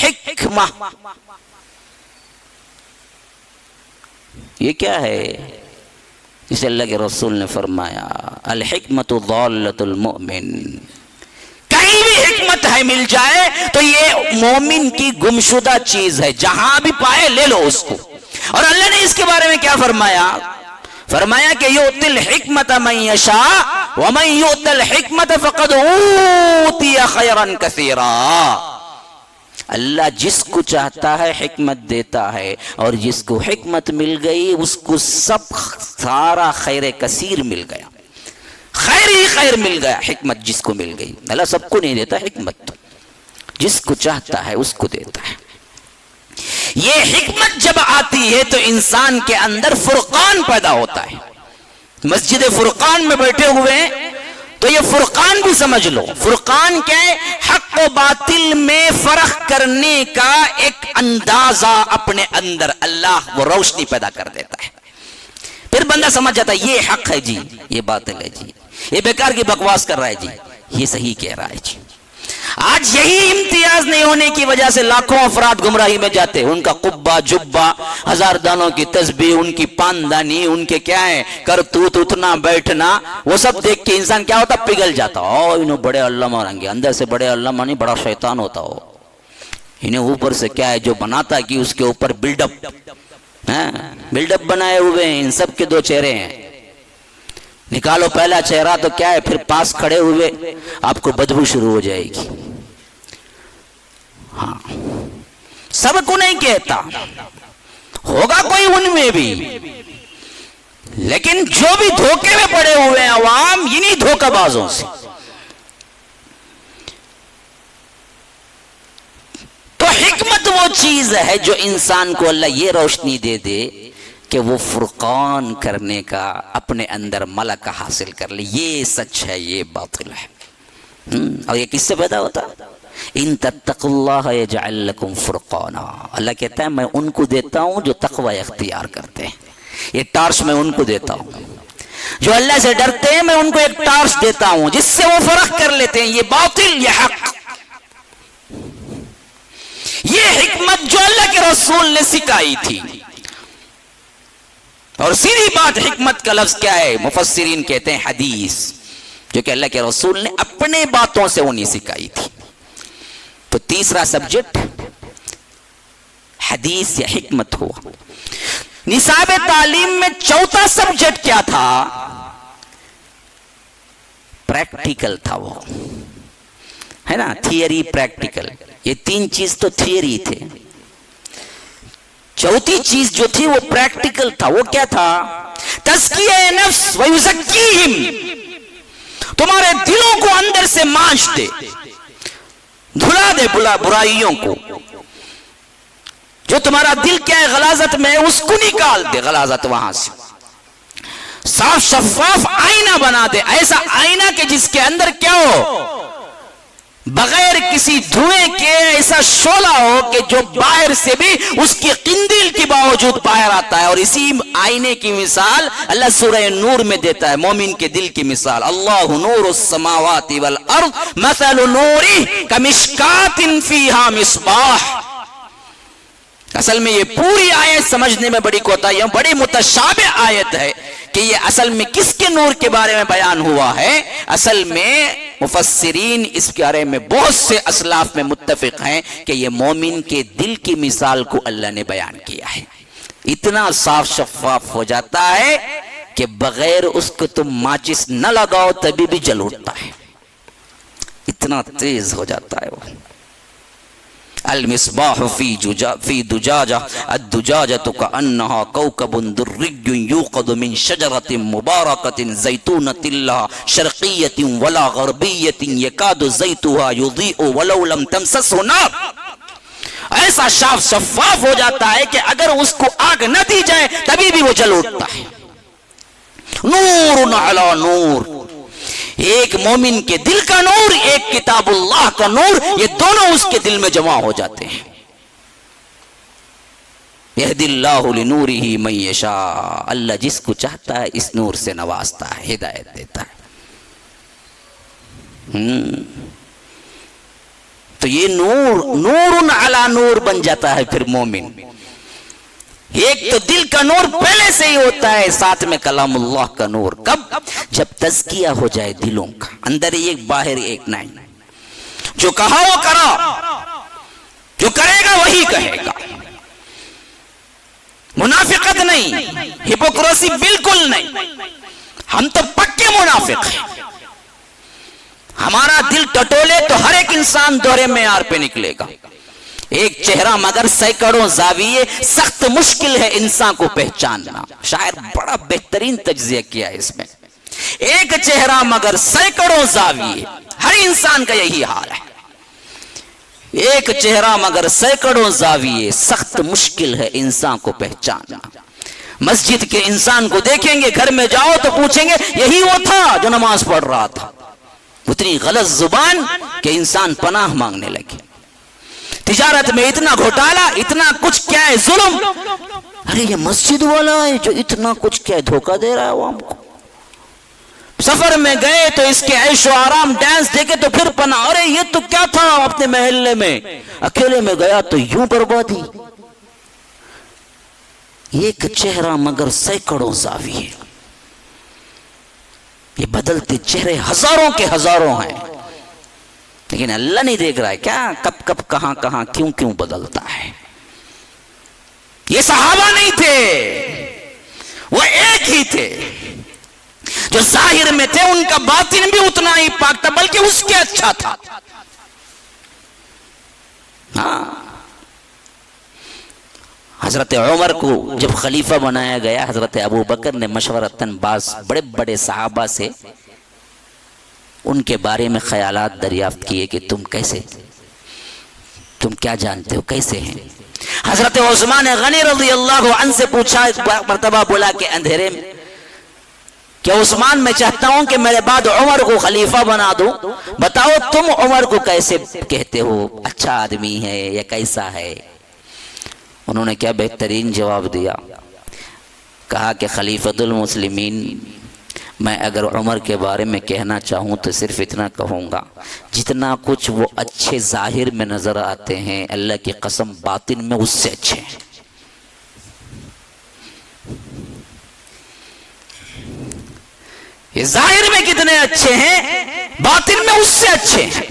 حکمہ. یہ کیا ہے؟ جسے اللہ کے رسول نے فرمایا الحکمت ضالۃ المؤمن. کہیں بھی حکمت ہے مل جائے تو یہ مومن کی گمشدہ چیز ہے، جہاں بھی پائے لے لو اس کو. اور اللہ نے اس کے بارے میں کیا فرمایا؟ فرمایا کہ یؤتی الحکمت من یشاء ومن یؤت الحکمت فقد اوتی خیرا کثیرا. اللہ جس کو چاہتا ہے حکمت دیتا ہے، اور جس کو حکمت مل گئی اس کو سارا خیر کثیر مل گیا، خیر ہی خیر مل گیا. حکمت جس کو مل گئی، اللہ سب کو نہیں دیتا حکمت، جس کو چاہتا ہے اس کو دیتا ہے. یہ حکمت جب آتی ہے تو انسان کے اندر فرقان پیدا ہوتا ہے. مسجد فرقان میں بیٹھے ہوئے ہیں تو یہ فرقان بھی سمجھ لو. فرقان کیا ہے؟ حق و باطل میں فرق کرنے کا ایک اندازہ اپنے اندر اللہ وہ روشنی پیدا کر دیتا ہے. پھر بندہ سمجھ جاتا ہے یہ حق ہے جی، یہ باطل ہے جی، یہ بیکار کی بکواس کر رہا ہے جی، یہ صحیح کہہ رہا ہے جی. آج یہی امتیاز نہیں ہونے کی وجہ سے لاکھوں افراد گمراہی میں جاتے. ان کا قبہ جبہ، ہزار دانوں کی تسبیح، ان کی پاندانی، ان کے کیا ہے کرتوت، اٹھنا بیٹھنا، وہ سب دیکھ کے انسان کیا ہوتا؟ پگھل جاتا. انہوں بڑے اللہ مانیں گے، اندر سے بڑے اللہ مانی بڑا شیطان ہوتا ہو. انہیں اوپر سے کیا ہے جو بناتا کہ اس کے اوپر بلڈ اپ بنائے ہوئے ہیں. ان سب کے دو چہرے ہیں. نکالو پہلا چہرہ تو کیا ہے، پھر پاس کھڑے ہوئے آپ کو بدبو شروع ہو جائے گی. ہاں سب کو نہیں کہتا، ہوگا کوئی ان میں بھی، لیکن جو بھی دھوکے میں پڑے ہوئے ہیں عوام، انہی دھوکہ بازوں سے. تو حکمت وہ چیز ہے جو انسان کو اللہ یہ روشنی دے دے کہ وہ فرقان کرنے کا اپنے اندر ملکہ حاصل کر لے. یہ سچ ہے، یہ باطل ہے. اور یہ کس سے پیدا ہوتا؟ ان تتقوا اللہ یجعل لکم فرقانا. اللہ کہتا ہے میں ان کو دیتا ہوں جو تقوی اختیار کرتے ہیں. یہ ٹارچ میں ان کو دیتا ہوں جو اللہ سے ڈرتے ہیں. میں ان کو ایک ٹارچ دیتا ہوں جس سے وہ فرق کر لیتے ہیں یہ باطل، یہ حق. یہ حکمت جو اللہ کے رسول نے سکھائی تھی. اور سیدھی بات، حکمت کا لفظ کیا ہے؟ مفسرین کہتے ہیں حدیث، جو کہ اللہ کے رسول نے اپنے باتوں سے انہیں سکھائی تھی. تو تیسرا سبجیکٹ حدیث یا حکمت ہوا. نصاب تعلیم میں چوتھا سبجیکٹ کیا تھا؟ پریکٹیکل تھا. وہ ہے نا، تھیوری پریکٹیکل، یہ تین چیز تو تھیوری تھے. چوتھی چیز جو تھی وہ پریکٹیکل تھا. وہ کیا تھا؟ تزکیہ نفس ویزکیہم. تمہارے دلوں کو اندر سے مانچ دے، دھلا دے برائیوں کو. جو تمہارا دل کیا ہے غلاظت میں، اس کو نکال دے غلاظت وہاں سے. صاف شفاف آئینہ بنا دے، ایسا آئینہ کہ جس کے اندر کیا ہو؟ بغیر کسی دھوئیں کے ایسا شعلہ ہو کہ جو باہر سے بھی اس کی قندیل کے باوجود باہر آتا ہے. اور اسی آئینے کی مثال اللہ سورہ نور میں دیتا ہے، مومن کے دل کی مثال. اللہ نور السماوات والارض مثل نورہ کمشکات فیہا مصباح. اصل میں یہ پوری آیت سمجھنے میں بڑی کوتاہی ہے، بڑی متشابہ آیت ہے کہ یہ اصل میں کس کے نور کے بارے میں بیان ہوا ہے. اصل میں مفسرین اس بارے میں بہت سے اسلاف میں متفق ہیں کہ یہ مومن کے دل کی مثال کو اللہ نے بیان کیا ہے. اتنا صاف شفاف ہو جاتا ہے کہ بغیر اس کو تم ماچس نہ لگاؤ تبھی بھی جل اٹھتا ہے، اتنا تیز ہو جاتا ہے وہ. المصباح فی دجاجہ الدجاجۃ کأنہا کوکب دری یوقد من شجرۃ مبارکۃ زیتونۃ لا شرقیۃ ولا غربیۃ یکاد زیتها یضیء ولو لم تمسسہ نار. ایسا شفاف ہو جاتا ہے کہ اگر اس کو آگ نہ دی جائے تبھی بھی وہ جل اٹھتا ہے. نور علی نور، ایک مومن کے دل کا نور، ایک کتاب اللہ کا نور، یہ دونوں اس کے دل میں جمع ہو جاتے ہیں. یہدی اللہ لنورہ من یشاء، اللہ جس کو چاہتا ہے اس نور سے نوازتا ہے، ہدایت دیتا ہے. تو یہ نور علی نور بن جاتا ہے پھر مومن. ایک تو دل کا نور پہلے سے ہی ہوتا ہے، ساتھ میں کلام اللہ کا نور. کب؟ جب تزکیہ ہو جائے دلوں کا، اندر ایک باہر ایک نہیں. جو کہا وہ کرا، جو کرے گا وہی کہے گا. منافقت نہیں، ہپوکریسی بالکل نہیں. ہم تو پکے منافق ہیں. ہمارا دل ٹٹولے تو ہر ایک انسان دورے معیار پہ نکلے گا. ایک چہرہ مگر سینکڑوں زاویے، سخت مشکل ہے انسان کو پہچاننا. شاعر بڑا بہترین تجزیہ کیا ہے اس میں. ایک چہرہ مگر سینکڑوں زاویے، ہر انسان کا یہی حال ہے. ایک چہرہ مگر سینکڑوں زاویے، سخت مشکل ہے انسان کو پہچاننا. مسجد کے انسان کو دیکھیں گے، گھر میں جاؤ تو پوچھیں گے یہی وہ تھا جو نماز پڑھ رہا تھا. اتنی غلط زبان کہ انسان پناہ مانگنے لگے. تجارت میں اتنا گھوٹالا، اتنا کچھ، کیا ہے ظلم. ارے یہ مسجد والا ہے جو اتنا کچھ کیا ہے دھوکہ دے رہا ہے عوام کو. سفر میں گئے تو اس کے عیش و آرام ڈانس دیکھے تو پھر پناہ. ارے یہ تو کیا تھا اپنے محلے میں، اکیلے میں گیا تو یوں بربادی. ایک چہرہ مگر سینکڑوں زاویے. یہ بدلتے چہرے ہزاروں کے ہزاروں ہیں، لیکن اللہ نہیں دیکھ رہا ہے کیا کب کب کہاں کہاں کیوں کیوں بدلتا ہے. یہ صحابہ نہیں تھے، وہ ایک ہی تھے. جو ظاہر میں تھے ان کا باطن بھی اتنا ہی پاک تھا، بلکہ اس کے اچھا تھا. ہاں، حضرت عمر کو جب خلیفہ بنایا گیا، حضرت ابو بکر نے مشورتاً بعض بڑے بڑے صحابہ سے ان کے بارے میں خیالات دریافت کیے کہ تم کیا جانتے ہو، کیسے ہیں. حضرت عثمان غنی رضی اللہ عنہ سے پوچھا، ایک مرتبہ بولا کہ اندھیرے میں کہ عثمان میں چاہتا ہوں کہ میرے بعد عمر کو خلیفہ بنا دوں، بتاؤ تم عمر کو کیسے کہتے ہو، اچھا آدمی ہے یا کیسا ہے. انہوں نے کیا بہترین جواب دیا. کہا کہ خلیفۃ المسلمین، میں اگر عمر کے بارے میں کہنا چاہوں تو صرف اتنا کہوں گا، جتنا کچھ وہ اچھے ظاہر میں نظر آتے ہیں اللہ کی قسم باطن میں اس سے اچھے ہیں. یہ ظاہر میں کتنے اچھے ہیں، باطن میں اس سے اچھے ہیں.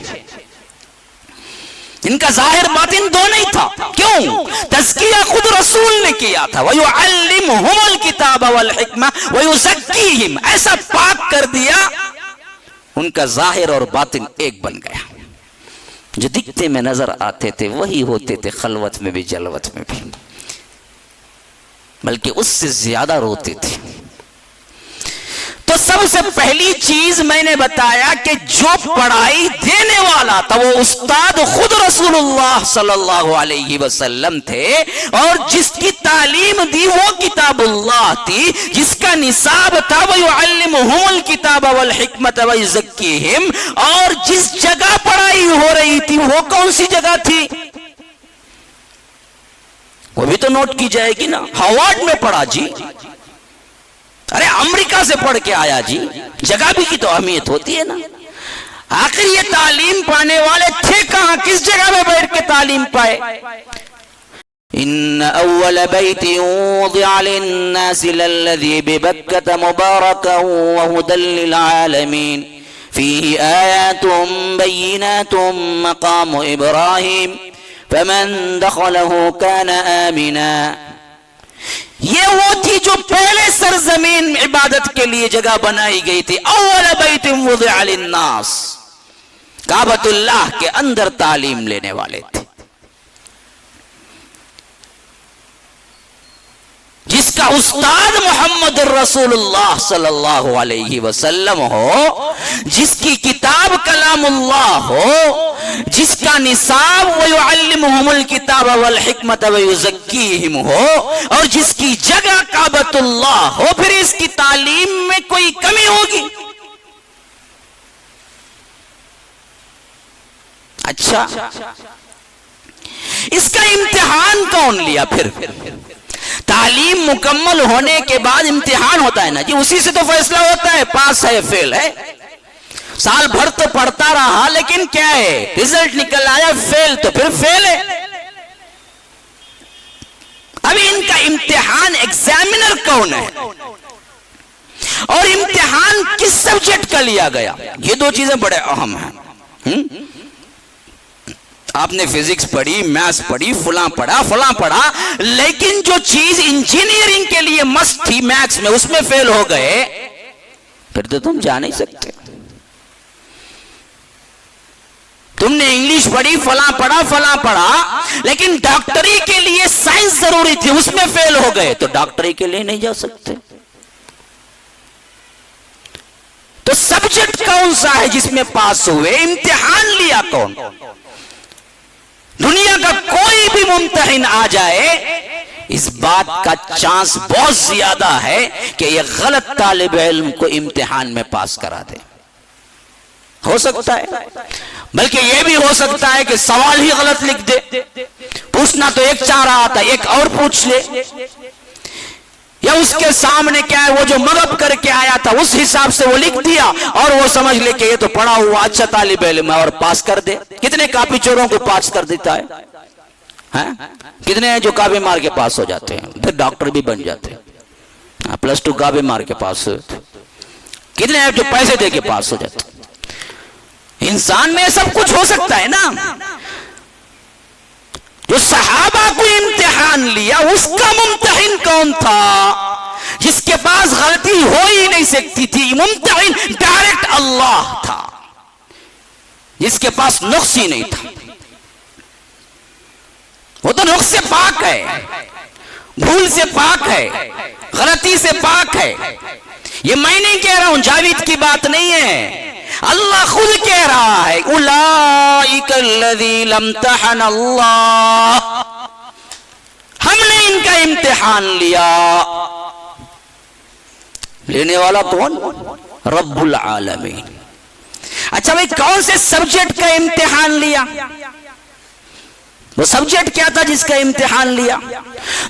ان کا ظاہر باطن دو نہیں تھا. کیوں؟ تزکیہ خود رسول نے کیا تھا. وَيُعَلِّمُهُمُ الْكِتَابَ وَالْحِكْمَةَ وَيُزَكِّيهِمْ، ایسا پاک کر دیا ان کا ظاہر اور باطن ایک بن گیا. جو دکھتے میں نظر آتے تھے وہی ہوتے تھے، خلوت میں بھی جلوت میں بھی، بلکہ اس سے زیادہ روتے تھے. تو سب سے پہلی چیز میں نے بتایا کہ جو پڑھائی دینے والا تھا وہ استاد خود رسول اللہ صلی اللہ علیہ وسلم تھے، اور جس کی تعلیم دی وہ کتاب اللہ تھی، جس کا نصاب تھا وَيُعَلِّمُهُمُ الْكِتَابَ وَالْحِكْمَةَ وَيُزَكِّيهِمْ. اور جس جگہ پڑھائی ہو رہی تھی وہ کون سی جگہ تھی؟ وہ بھی تو نوٹ کی جائے گی نا. ہاورڈ میں پڑھا جی، ارے امریکہ سے پڑھ کے آیا جی. جگہ بھی کی تو اہمیت ہوتی ہے نا. آخر یہ تعلیم پانے والے تھے کہاں، کس جگہ میں بیٹھ کے تعلیم پائے؟ ان اول بیت وضع للناس للذی ببکۃ مبارکا وہدی للعالمین فیہ آیات بینات مقام ابراہیم فمن دخلہ کان آمنا. یہ وہ تھی جو پہلے سرزمین عبادت کے لیے جگہ بنائی گئی تھی. اول بیت وضع للناس، کعبۃ اللہ کے اندر تعلیم لینے والے تھے. جس کا استاد محمد رسول اللہ صلی اللہ علیہ وسلم ہو، جس کی کتاب کلام اللہ ہو، جس کا نصاب وَيُعَلِّمُهُمُ الْكِتَابَ وَالْحِكْمَةَ وَيُزَكِّيهِمْ ہو، اور جس کی جگہ کعبۃ اللہ ہو، پھر اس کی تعلیم میں کوئی کمی ہوگی؟ اچھا، اس کا امتحان کون لیا؟ پھر تعلیم مکمل ہونے کے بعد امتحان ہوتا ہے نا جی، اسی سے تو فیصلہ ہوتا ہے پاس ہے فیل ہے۔ سال بھر تو پڑھتا رہا لیکن کیا ہے، رزلٹ نکل آیا فیل، تو پھر فیل ہے۔ ابھی ان کا امتحان ایگزامینر کون ہے اور امتحان کس سبجیکٹ کا لیا گیا، یہ دو چیزیں بڑے اہم ہیں۔ آپ نے فزکس پڑھی، میتھس پڑھی، فلاں پڑھا، لیکن جو چیز انجینئرنگ کے لیے مست تھی میتھس میں، اس میں فیل ہو گئے، پھر تو تم جا نہیں سکتے۔ تم نے انگلش پڑھی، فلاں پڑھا، لیکن ڈاکٹری کے لیے سائنس ضروری تھی، اس میں فیل ہو گئے، تو ڈاکٹری کے لیے نہیں جا سکتے۔ تو سبجیکٹ کون سا ہے جس میں پاس ہوئے؟ امتحان لیا کون؟ دنیا کا کوئی بھی ممتحن آ جائے، اس بات کا چانس بہت زیادہ ہے کہ یہ غلط طالب علم کو امتحان میں پاس کرا دے۔ ہو سکتا ہے، بلکہ یہ بھی ہو سکتا ہے کہ سوال ہی غلط لکھ دے۔ پوچھنا تو ایک چاہ رہا تھا، ایک اور پوچھ لے، یا اس کے سامنے کیا ہے وہ جو مغب کر کے آیا تھا اس حساب سے وہ لکھ دیا، اور وہ سمجھ لے کہ یہ تو پڑھا ہوا اچھا طالب علم ہے اور پاس کر دے۔ کتنے کاپی چوروں کو پاس کر دیتا ہے؟ کتنے ہیں جو کاپی مار کے پاس ہو جاتے ہیں، پھر ڈاکٹر بھی بن جاتے ہیں، +2 کاپی مار کے پاس ہوتے۔ کتنے ہیں جو پیسے دے کے پاس ہو جاتے ہیں۔ انسان میں سب کچھ ہو سکتا ہے نا۔ جو صحابہ کو امتحان لیا، اس کا ممتحن کون تھا؟ جس کے پاس غلطی ہو ہی نہیں سکتی تھی، ممتحن ڈائریکٹ اللہ تھا، جس کے پاس نقص ہی نہیں تھا۔ وہ تو نقص سے پاک ہے، بھول سے پاک ہے، غلطی سے پاک ہے۔ یہ میں نہیں کہہ رہا ہوں، جاوید کی بات نہیں ہے، اللہ خود کہہ رہا ہے، اولئک الذین امتحن اللہ، ہم نے ان کا امتحان لیا۔ لینے والا کون؟ رب العالمین۔ اچھا بھائی، کون سے سبجیکٹ کا امتحان لیا؟ وہ سبجیکٹ کیا تھا جس کا امتحان لیا؟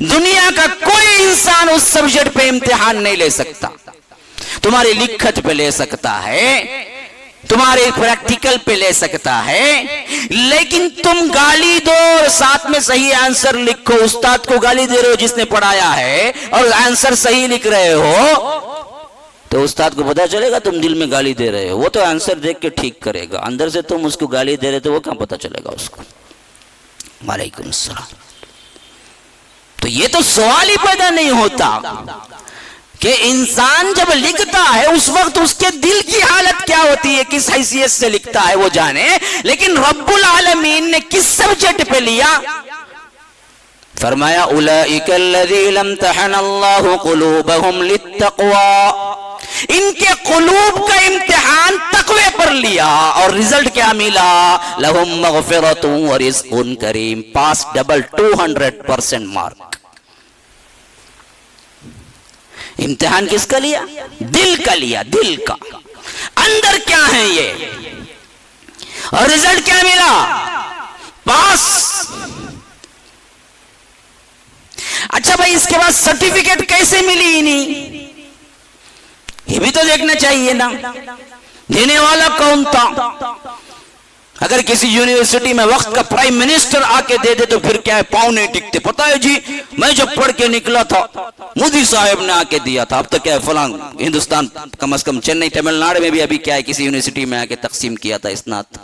دنیا کا کوئی انسان اس سبجیکٹ پہ امتحان نہیں لے سکتا۔ تمہاری لکھت پہ لے سکتا ہے، تمہارے پریکٹیکل پہ لے سکتا ہے، لیکن تم گالی دو اور ساتھ میں صحیح آنسر لکھو، استاد کو گالی دے رہے ہو جس نے پڑھایا ہے، اور آنسر صحیح لکھ رہے ہو، تو استاد کو پتا چلے گا تم دل میں گالی دے رہے ہو؟ وہ تو آنسر دیکھ کے ٹھیک کرے گا، اندر سے تم اس کو گالی دے رہے تو وہ کہاں پتا چلے گا اس کو؟ وعلیکم السلام۔ تو یہ تو سوال ہی پیدا نہیں ہوتا کہ انسان جب لکھتا ہے اس وقت اس کے دل کی حالت کیا ہوتی ہے، کس حیثیت سے لکھتا ہے وہ جانے، لیکن رب العالمین نے کس سبجیکٹ پہ لیا؟ فرمایا اولئک الذین امتحن اللہ قلوبہم للتقوی، ان کے قلوب کا امتحان تقوی پر لیا، اور رزلٹ کیا ملا؟ لہم مغفرۃ ورزق کریم، پاس ڈبل 200% مارک۔ امتحان کس کا لیا؟ دل کا لیا، دل کا، اندر کیا ہے یہ، اور رزلٹ کیا ملا؟ پاس۔ اچھا بھائی، اس کے بعد سرٹیفکیٹ کیسے ملی انہیں؟ یہ بھی تو دیکھنا چاہیے نا، دینے والا کون تھا؟ اگر کسی یونیورسٹی میں وقت کا پرائم منسٹر آ کے دے دے تو پھر کیا ہے، پاؤں نہیں ٹکتے۔ پتہ ہے جی، میں جب پڑھ کے نکلا تھا مودی صاحب نے آ کے دیا تھا، اب تو کیا ہے فلاں ہندوستان، کم از کم چنئی تمل ناڈو میں بھی ابھی کیا ہے کسی یونیورسٹی میں آ کے تقسیم کیا تھا اسناد۔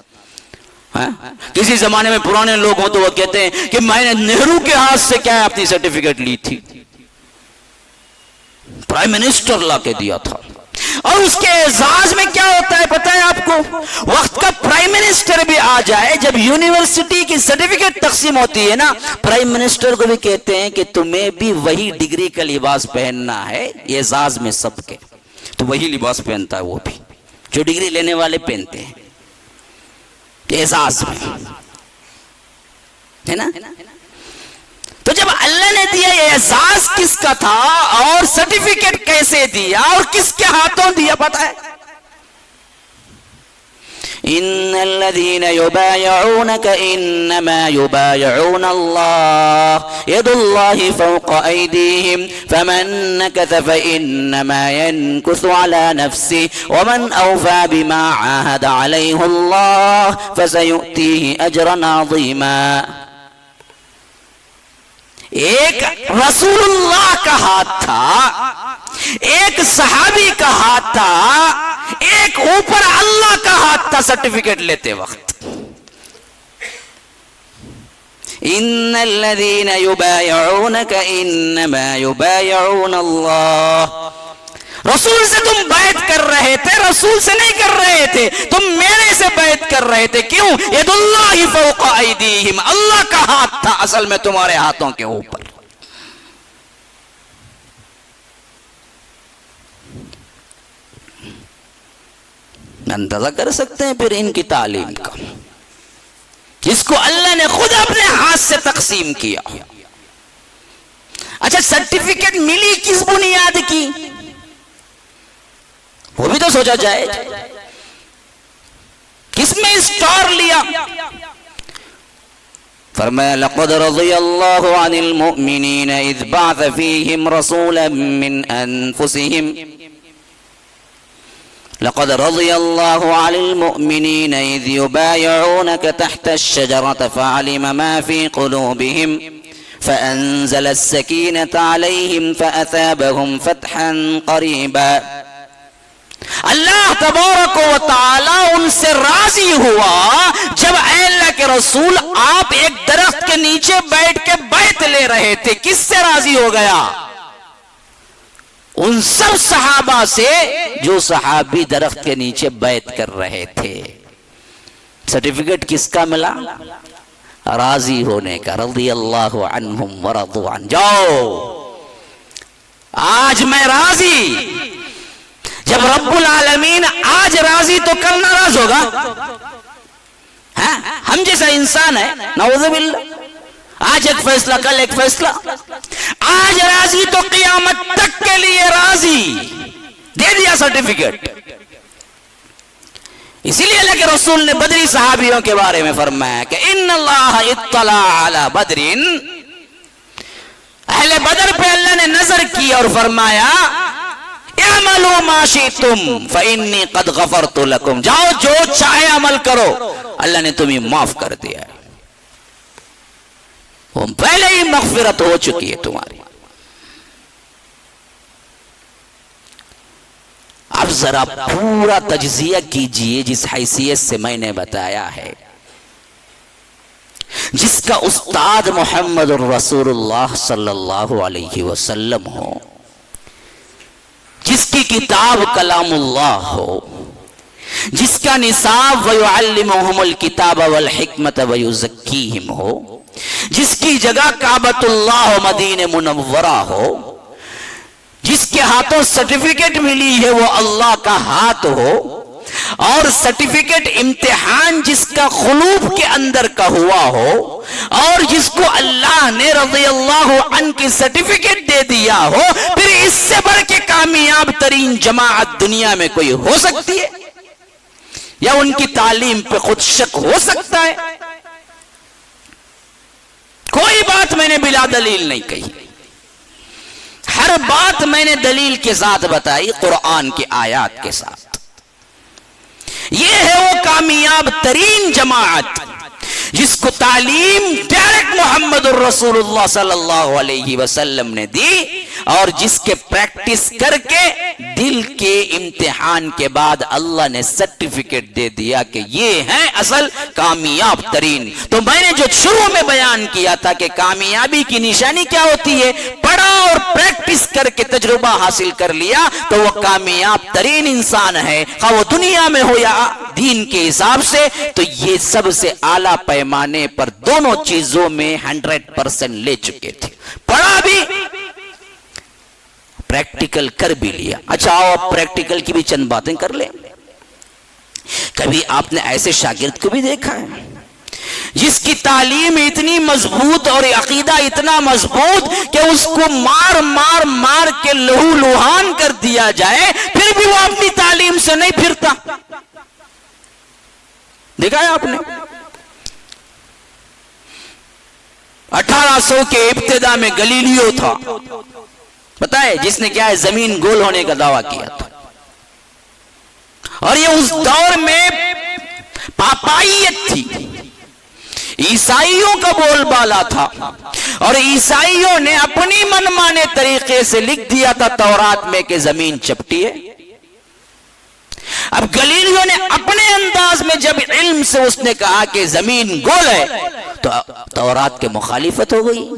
کسی زمانے میں پرانے لوگ ہوں تو وہ کہتے ہیں کہ میں نے نہرو کے ہاتھ سے کیا ہے اپنی سرٹیفکیٹ لی تھی، پرائم منسٹر لا کے دیا تھا۔ اور اس کے اعزاز میں کیا ہوتا ہے پتہ ہے آپ کو؟ وقت کا پرائم منسٹر بھی آ جائے، جب یونیورسٹی کی سرٹیفکیٹ تقسیم ہوتی ہے نا، پرائم منسٹر کو بھی کہتے ہیں کہ تمہیں بھی وہی ڈگری کا لباس پہننا ہے، اعزاز میں سب کے، تو وہی لباس پہنتا ہے وہ بھی جو ڈگری لینے والے پہنتے ہیں اعزاز میں، ہے نا؟ تو جب اللہ نے دیا یہ اعزاز کس کا تھا اور سرٹیفکیٹ کیسے دیا اور کس کے ہاتھوں دیا پتہ ہے؟ ان الذين يبايعونك انما يبايعون الله يد الله فوق ايديهم فمن نكث فانما ينكث على نفسه ومن اوفى بما عاهد عليه الله فسيؤتيه اجرا عظيما. ایک رسول اللہ کا ہاتھ تھا، ایک صحابی کا ہاتھ تھا، ایک اوپر اللہ کا ہاتھ تھا سرٹیفکیٹ لیتے وقت. ان الذين يبايعونك انما يبايعون الله. رسول سے تم بیعت کر رہے تھے، رسول سے نہیں کر رہے تھے، تم میرے سے بیعت کر رہے تھے. کیوں؟ ید اللہ فوق ایدیہم، اللہ کا ہاتھ تھا اصل میں تمہارے ہاتھوں کے اوپر. اندازہ کر سکتے ہیں پھر ان کی تعلیم کا، جس کو اللہ نے خود اپنے ہاتھ سے تقسیم کیا. اچھا سرٹیفکیٹ ملی کس بنیاد کی؟ وہ بھی تو سوچا جائے. کس میں اسٹور لیا؟ فرمایا لقد رضی اللہ عن المؤمنین اذ بعث فیہم رسولا من انفسہم لقد رضی اللہ عن المؤمنین اذ یبایعونک تحت الشجرة فعلم ما فی قلوبہم فأنزل السکینة علیہم فأثابہم فتحا قریبا. اللہ تبارک و تعالی ان سے راضی ہوا جب اے اللہ کے رسول آپ ایک درخت کے نیچے بیٹھ کے بیعت لے رہے تھے. کس سے راضی ہو گیا؟ ان سب صحابہ سے جو صحابی درخت کے نیچے بیعت کر رہے تھے. سرٹیفکیٹ کس کا ملا؟ راضی ہونے کا. رضی اللہ عنہم ورضوا عنہ. جاؤ آج میں راضی. جب رب العالمین آج راضی تو کل ناراض ہوگا. ہم جیسا انسان ہے نعوذ باللہ، آج ایک فیصلہ کل ایک فیصلہ. آج راضی تو قیامت تک کے لیے راضی. دے دیا سرٹیفکیٹ. اسی لیے اللہ کے رسول نے بدری صحابیوں کے بارے میں فرمایا کہ ان اللہ اطلع علی بدر. اہل بدر پہ اللہ نے نظر کی اور فرمایا اعملوا ما شئتم فإني قد غفرت لكم. جاؤ جو چاہے عمل کرو، اللہ نے تمہیں معاف کر دیا ہے. وہ پہلے ہی مغفرت ہو چکی ہے تمہاری. اب ذرا پورا تجزیہ کیجئے جس حیثیت سے میں نے بتایا ہے، جس کا استاد محمد الرسول اللہ صلی اللہ علیہ وسلم ہو، جس کی کتاب کلام اللہ ہو، جس کا نصاب وَيُعَلِّمُهُمُ الْكِتَابَ وَالْحِكْمَةَ وَيُزَكِّيهِمْ ہو، جس کی جگہ کعبۃ اللہ و مدینہ منورہ ہو، جس کے ہاتھوں سرٹیفکیٹ ملی ہے وہ اللہ کا ہاتھ ہو، اور سرٹیفکیٹ امتحان جس کا قلوب کے اندر کا ہوا ہو، اور جس کو اللہ نے رضی اللہ عنہ کی سرٹیفکیٹ دے دیا ہو، پھر اس سے بڑھ کے کامیاب ترین جماعت دنیا میں کوئی ہو سکتی ہے؟ یا ان کی تعلیم پہ خود شک ہو سکتا ہے؟ کوئی بات میں نے بلا دلیل نہیں کہی. ہر بات میں نے دلیل کے ساتھ بتائی، قرآن کی آیات کے ساتھ. یہ ہے وہ کامیاب ترین جماعت جس کو تعلیم ڈائریکٹ محمد الرسول اللہ صلی اللہ علیہ وسلم نے دی، اور جس کے پریکٹس کر کے دل کے امتحان کے بعد اللہ نے سرٹیفکیٹ دے دیا کہ یہ ہے اصل کامیاب ترین. تو میں نے جو شروع میں بیان کیا تھا کہ کامیابی کی نشانی کیا ہوتی ہے، پڑھا اور پریکٹس کر کے تجربہ حاصل کر لیا تو وہ کامیاب ترین انسان ہے، خواہ وہ دنیا میں ہو یا دین کے حساب سے. تو یہ سب سے اعلیٰ پیمانے پر دونوں چیزوں میں 100% لے چکے تھے، پڑھا بھی پریکٹیکل کر بھی لیا. اچھا آؤ اب پریکٹیکل کی بھی چند باتیں کر لیں. کبھی آپ نے ایسے شاگرد کو بھی دیکھا ہے جس کی تعلیم اتنی مضبوط اور عقیدہ اتنا مضبوط کہ اس کو مار مار مار کے لہو لوہان کر دیا جائے پھر بھی وہ اپنی تعلیم سے نہیں پھرتا؟ دیکھا ہے آپ نے؟ 1800 کے ابتدا میں گلیلیو تھا، پتہ ہے جس نے کیا ہے زمین گول ہونے کا دعویٰ کیا تھا. اور یہ اس دور میں پاپائیت تھی، عیسائیوں کا بول بالا تھا، اور عیسائیوں نے اپنی منمانے طریقے سے لکھ دیا تھا تورات میں کہ زمین چپٹی ہے. اب گلیلیو نے اپنے انداز میں جب علم سے اس نے کہا کہ زمین گول ہے تو تورات کے مخالفت ہو گئی.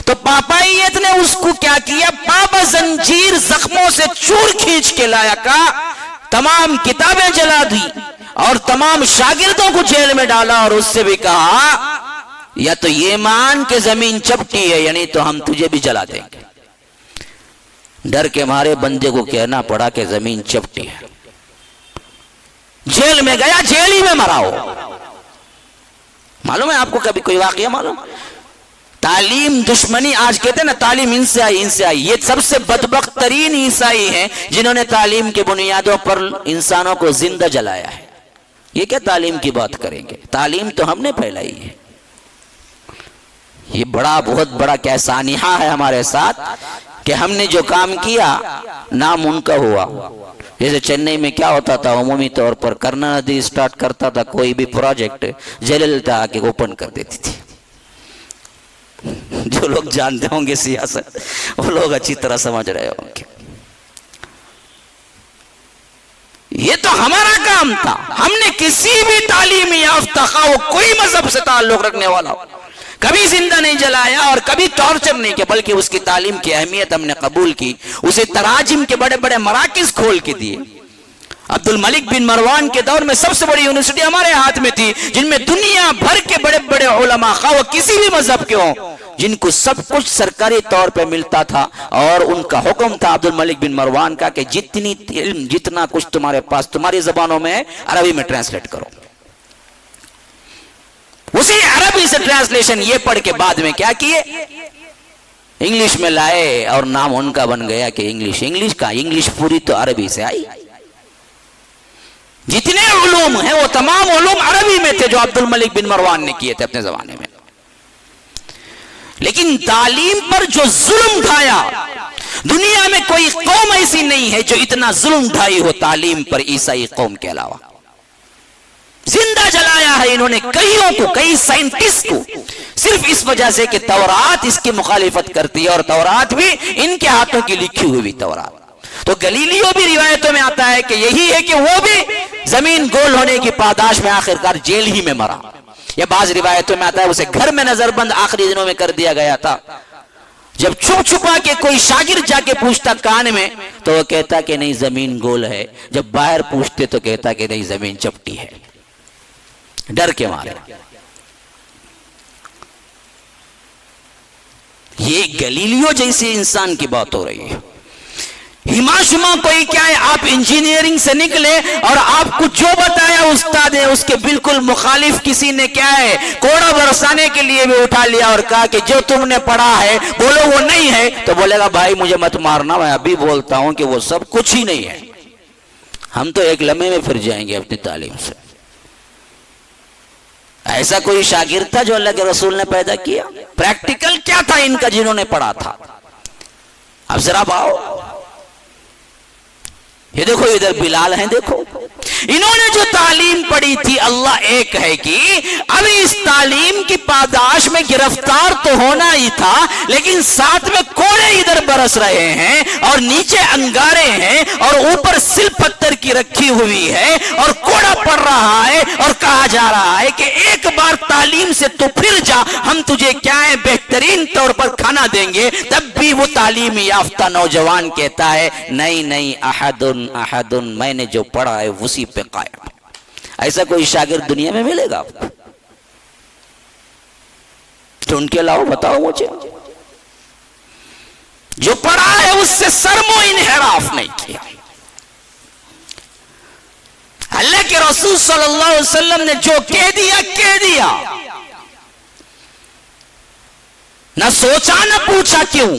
تو پاپائیت نے اس کو کیا کیا، پاپا زنجیر زخموں سے چور کھینچ کے لایا، کہا تمام کتابیں جلا دی اور تمام شاگردوں کو جیل میں ڈالا، اور اس سے بھی کہا یا تو یہ مان کہ زمین چپٹی ہے یعنی تو ہم تجھے بھی جلا دیں گے. ڈر کے مارے بندے کو کہنا پڑا کہ زمین چپٹی ہے، جیل میں گیا، جیل ہی میں مرا ہو. معلوم ہے آپ کو کبھی کوئی واقعہ معلوم؟ تعلیم دشمنی، آج کہتے ہیں نا تعلیم ان سے آئی ان سے آئی. یہ سب سے بدبخت ترین عیسائی ہیں جنہوں نے تعلیم کے بنیادوں پر انسانوں کو زندہ جلایا ہے. یہ کیا تعلیم کی بات کریں گے؟ تعلیم تو ہم نے پھیلائی ہے. یہ بہت بڑا کیا سانحہ ہے ہمارے ساتھ کہ ہم نے جو کام کیا نام ان کا ہوا. جیسے چنئی میں کیا ہوتا تھا، عمومی طور پر کرنا ندی سٹارٹ کرتا تھا کوئی بھی پروجیکٹ، جیللتا آ کے اوپن کر دیتی تھی. جو لوگ جانتے ہوں گے سیاست وہ لوگ اچھی طرح سمجھ رہے ہوں گے. یہ تو ہمارا کام تھا. ہم نے کسی بھی تعلیم یافتہ خواہ وہ کوئی مذہب سے تعلق رکھنے والا ہو کبھی زندہ نہیں جلایا اور کبھی ٹارچر نہیں کیا، بلکہ اس کی تعلیم کی اہمیت ہم نے قبول کی، اسے تراجم کے بڑے بڑے مراکز کھول کے دیے. عبد الملک بن مروان کے دور میں سب سے بڑی یونیورسٹی ہمارے ہاتھ میں تھی جن میں دنیا بھر کے بڑے بڑے علماء خواہ وہ کسی بھی مذہب کے ہوں جن کو سب کچھ سرکاری طور پہ ملتا تھا، اور ان کا حکم تھا عبد الملک بن مروان کا کہ جتنی علم جتنا کچھ تمہارے پاس تمہاری زبانوں میں ہے عربی میں ٹرانسلیٹ کرو. اسی عربی سے ٹرانسلیشن یہ پڑھ کے بعد میں کیا کیے، انگلش میں لائے، اور نام ان کا بن گیا کہ انگلش کا انگلش پوری تو عربی سے آئی. جتنے علوم ہیں وہ تمام علوم عربی میں تھے جو عبد الملک بن مروان نے کیے تھے اپنے زمانے میں. لیکن تعلیم پر جو ظلم ڈھایا، دنیا میں کوئی قوم ایسی نہیں ہے جو اتنا ظلم ڈھائی ہو تعلیم پر عیسائی قوم کے علاوہ. زندہ جلایا ہے انہوں نے کئیوں کو، کئی سائنٹسٹ کو، صرف اس وجہ سے کہ تورات اس کی مخالفت کرتی ہے، اور تورات بھی ان کے ہاتھوں کی لکھی ہوئی تورات. تو گلیلیو بھی روایتوں میں آتا ہے کہ یہی ہے کہ وہ بھی زمین گول ہونے کی پاداش میں آخرکار جیل ہی میں مرا. یا بعض روایتوں میں آتا ہے اسے گھر میں نظر بند آخری دنوں میں کر دیا گیا تھا. جب چھپ چھپا کے کوئی شاگرد جا کے پوچھتا کان میں تو وہ کہتا کہ نہیں زمین گول ہے، جب باہر پوچھتے تو کہتا کہ نہیں زمین چپٹی ہے، ڈر کے مارے. یہ گلیلیو جیسے انسان کی بات ہو رہی ہے. ہما شما کوئی کیا ہے، آپ انجینئرنگ سے نکلے اور آپ کو جو بتایا استاد ہے اس کے بالکل مخالف کسی نے کیا ہے کوڑا برسانے کے لیے بھی اٹھا لیا اور کہا کہ جو تم نے پڑھا ہے بولو وہ نہیں ہے، تو بولے گا بھائی مجھے مت مارنا، میں ابھی بولتا ہوں کہ وہ سب کچھ ہی نہیں ہے. ہم تو ایک لمحے میں پھر جائیں گے اپنی تعلیم سے. ایسا کوئی شاگرد تھا جو اللہ کے رسول نے پیدا کیا؟ پریکٹیکل کیا تھا ان کا جنہوں نے پڑھا تھا؟ اب ذرا باؤ، یہ دیکھو ادھر بلال ہیں، دیکھو انہوں نے جو تعلیم پڑھی تھی. اللہ ایک ہے کہ اب اس تعلیم کی پاداش میں گرفتار تو ہونا ہی تھا، لیکن ساتھ میں کوڑے ادھر برس رہے ہیں اور نیچے انگارے ہیں اور اوپر سل پتھر کی رکھی ہوئی ہے اور کوڑا پڑ رہا ہے اور کہا جا رہا ہے کہ ایک بار تعلیم سے تو پھر جا، ہم تجھے کیا ہے بہترین طور پر کھانا دیں گے۔ تب بھی وہ تعلیم یافتہ نوجوان کہتا ہے نہیں احد میں نے جو پڑھا ہے اسی پہ قائم۔ ایسا کوئی شاگرد دنیا میں ملے گا آپ کو؟ ڈھونڈ کے لاؤ، بتاؤ مجھے۔ جو پڑھا ہے اس سے سرم و انحراف نہیں کیا۔ اللہ کے رسول صلی اللہ علیہ وسلم نے جو کہہ دیا نہ سوچا نہ پوچھا کیوں۔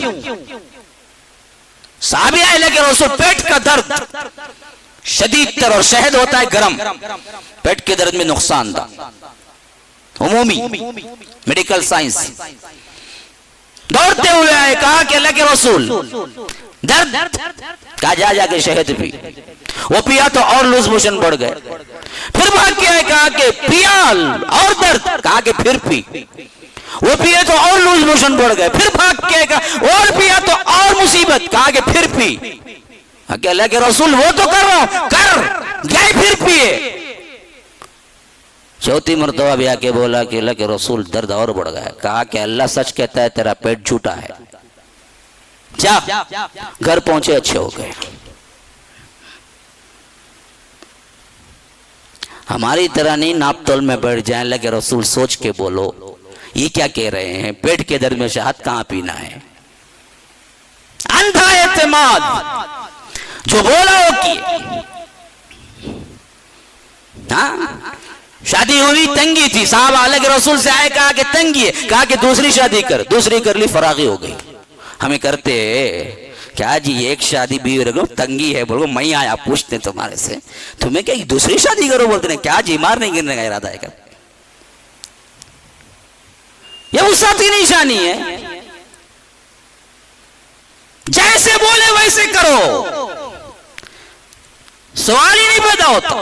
صحابی اللہ کے رسول پیٹ کا درد شدید تر اور شہد ہوتا ہے گرم، پیٹ کے درد میں نقصان دہ، عمومی میڈیکل سائنس۔ دوڑتے ہوئے آئے، کہا کہ اللہ کے رسول درد، کہا جا کے شہد پی۔ وہ پیا تو اور لوز موشن بڑھ گئے۔ پھر بھاگ کے آئے، کہا کہ پیا اور درد، کہا کہ پھر پی۔ وہ پیے تو اور لوز موشن بڑھ گئے۔ پھر بھاگ کے کہا اور پیا تو اور مصیبت، کہا کہ پھر پی۔ کہ اللہ کے رسول وہ تو کر رہا ہوں، کر گئے پھر پیے۔ چوتھی مرتبہ بھی آ کے بولا کہ اللہ کے رسول درد اور بڑھ گیا۔ کہا کہ اللہ سچ کہتا ہے تیرا پیٹ جھوٹا ہے، جا۔ گھر پہنچے، اچھے ہو گئے۔ ہماری طرح نہیں ناپ تول میں بیٹھ جائیں، اللہ کے رسول سوچ کے بولو یہ کیا کہہ رہے ہیں، پیٹ کے درد میں شہد کہاں پینا ہے۔ اندھا اعتماد، جو بولا وہ کیے۔ شادی ہوئی، تنگی تھی، صحابہ اللہ کے رسول سے آئے، کہا کہ تنگی ہے، کہا کہ دوسری شادی کر۔ دوسری کر لی، فراغی ہو گئی۔ ہمیں کرتے کیا جی، ایک شادی بیوی رکھو، تنگی ہے، بولو میں آیا پوچھتے تمہارے سے، تمہیں کیا دوسری شادی کرو، بولتے ہیں کیا جی، مار نہیں گرنے کا ارادہ ہے کیا؟ یہ وسعت کی نشانی ہے۔ جیسے بولے ویسے کرو، سوال ہی نہیں پیدا ہوتا۔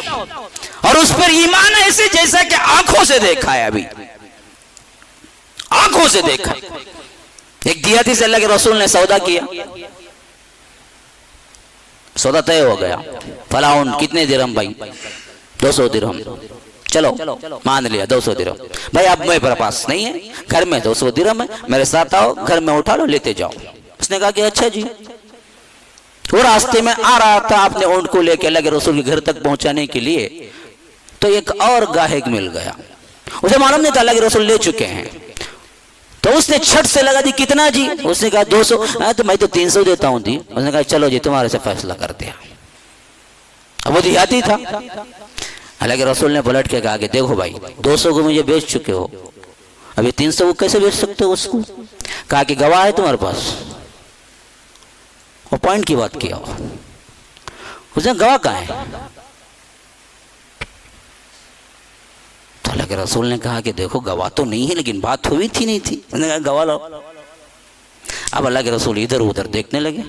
اور اس پر ایمان ایسے جیسا کہ آنکھوں سے دیکھا ہے، ابھی آنکھوں سے دیکھا۔ ایک دیہاتی سے اللہ کے رسول نے سودا کیا، سودا طے ہو گیا، فلاؤن کتنے درہم بھائی؟ 200 درہم۔ چلو مان لیا 200 درہم۔ بھائی اب میرے پاس نہیں ہے، گھر میں 200 درہم ہے، میرے ساتھ آؤ، گھر میں اٹھا لو، لیتے جاؤ۔ اس نے کہا کہ اچھا جی۔ وہ راستے میں آ رہا تھا اپنے اونٹ کو لے کے اللہ کے رسول کے گھر تک پہنچانے کے لیے، تو ایک اور گاہک مل گیا، اسے معلوم نہیں تھا اللہ کے رسول لے چکے ہیں، تو اس نے چھٹ سے لگا دی، کتنا جی؟ اس نے کہا 200۔ تو میں تو 300 دیتا ہوں دی۔ اس نے کہا چلو جی تمہارے سے فیصلہ کر دیا۔ اب وہ دیہاتی تھا، اللہ کے رسول نے پلٹ کے کہا کہ دیکھو بھائی 200 کو مجھے بیچ چکے ہو، ابھی 300 کو کیسے بیچ سکتے ہو اس کو؟ کہا کہ گواہ ہے تمہارے پاس؟ وہ پوائنٹ کی بات کیا، اس نے گواہ کہاں ہے؟ تو اللہ کے رسول نے کہا کہ دیکھو گواہ تو نہیں ہے، لیکن بات ہوئی تھی نہیں تھی۔ اس نے کہا گواہ لاؤ۔ اب اللہ کے رسول ادھر ادھر دیکھنے لگے۔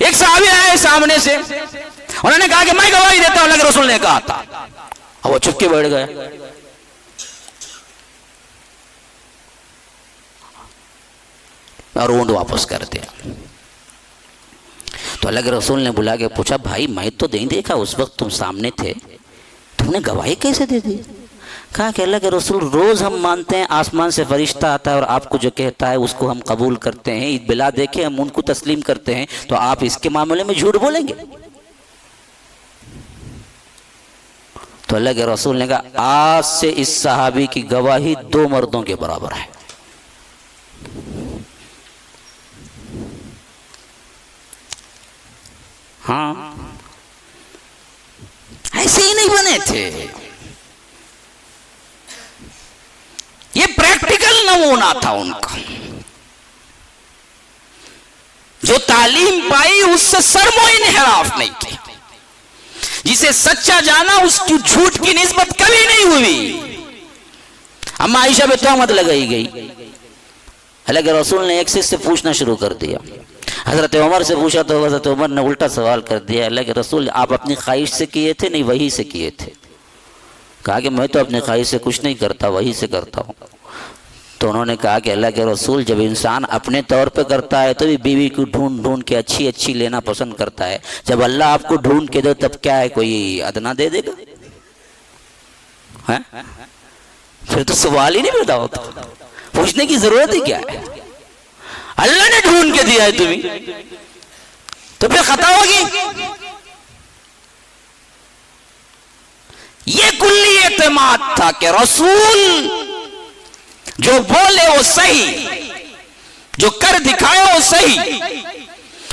ایک صحابی آئے سامنے سے، انہوں نے کہا کہ میں گواہی دیتا ہوں، اللہ کے رسول نے کہا تھا۔ اب وہ چپ کے بیٹھ گئے۔ اور اونٹ واپس کر دیا۔ تو اللہ کے رسول نے بلا کے پوچھا بھائی میں تو نہیں دیکھا، اس وقت تم سامنے تھے، تم نے گواہی کیسے دے دی؟ کہا کہ اللہ کے رسول روز ہم مانتے ہیں آسمان سے فرشتہ آتا ہے اور آپ کو جو کہتا ہے اس کو ہم قبول کرتے ہیں، بلا دیکھے ہم ان کو تسلیم کرتے ہیں، تو آپ اس کے معاملے میں جھوٹ بولیں گے؟ تو اللہ کے رسول نے کہا آج سے اس صحابی کی گواہی 2 مردوں کے برابر ہے۔ ہاں ایسے ہی نہیں بنے تھے، یہ پریکٹیکل نمونہ تھا ان کا۔ جو تعلیم پائی اس سے سرم و انحراف نہیں کی، جسے سچا جانا اس کی جھوٹ کی نسبت کبھی نہیں ہوئی۔ اما عائشہ پہ تہمت لگائی گئی، اللہ کے رسول نے ایک سے پوچھنا شروع کر دیا۔ حضرت عمر سے پوچھا تو حضرت عمر نے الٹا سوال کر دیا، اللہ کے رسول آپ اپنی خواہش سے کیے تھے؟ نہیں وحی سے کیے تھے۔ کہا کہ میں تو اپنی خواہش سے کچھ نہیں کرتا، وحی سے کرتا ہوں۔ تو انہوں نے کہا کہ اللہ کے رسول جب انسان اپنے طور پہ کرتا ہے تو بھی بیوی کو ڈھونڈ ڈھونڈ کے اچھی اچھی لینا پسند کرتا ہے، جب اللہ آپ کو ڈھونڈ کے دو تب کیا ہے کوئی ادنا دے دے گا؟ پھر تو سوال ہی نہیں پیدا ہوتا، پوچھنے کی ضرورت ہی کیا ہے؟ اللہ نے ڈھونڈ کے دیا ہے تمہیں تو پھر خطا ہوگی۔ یہ کلی اعتماد تھا کہ رسول جو بولے وہ صحیح، جو کر دکھائے وہ صحیح،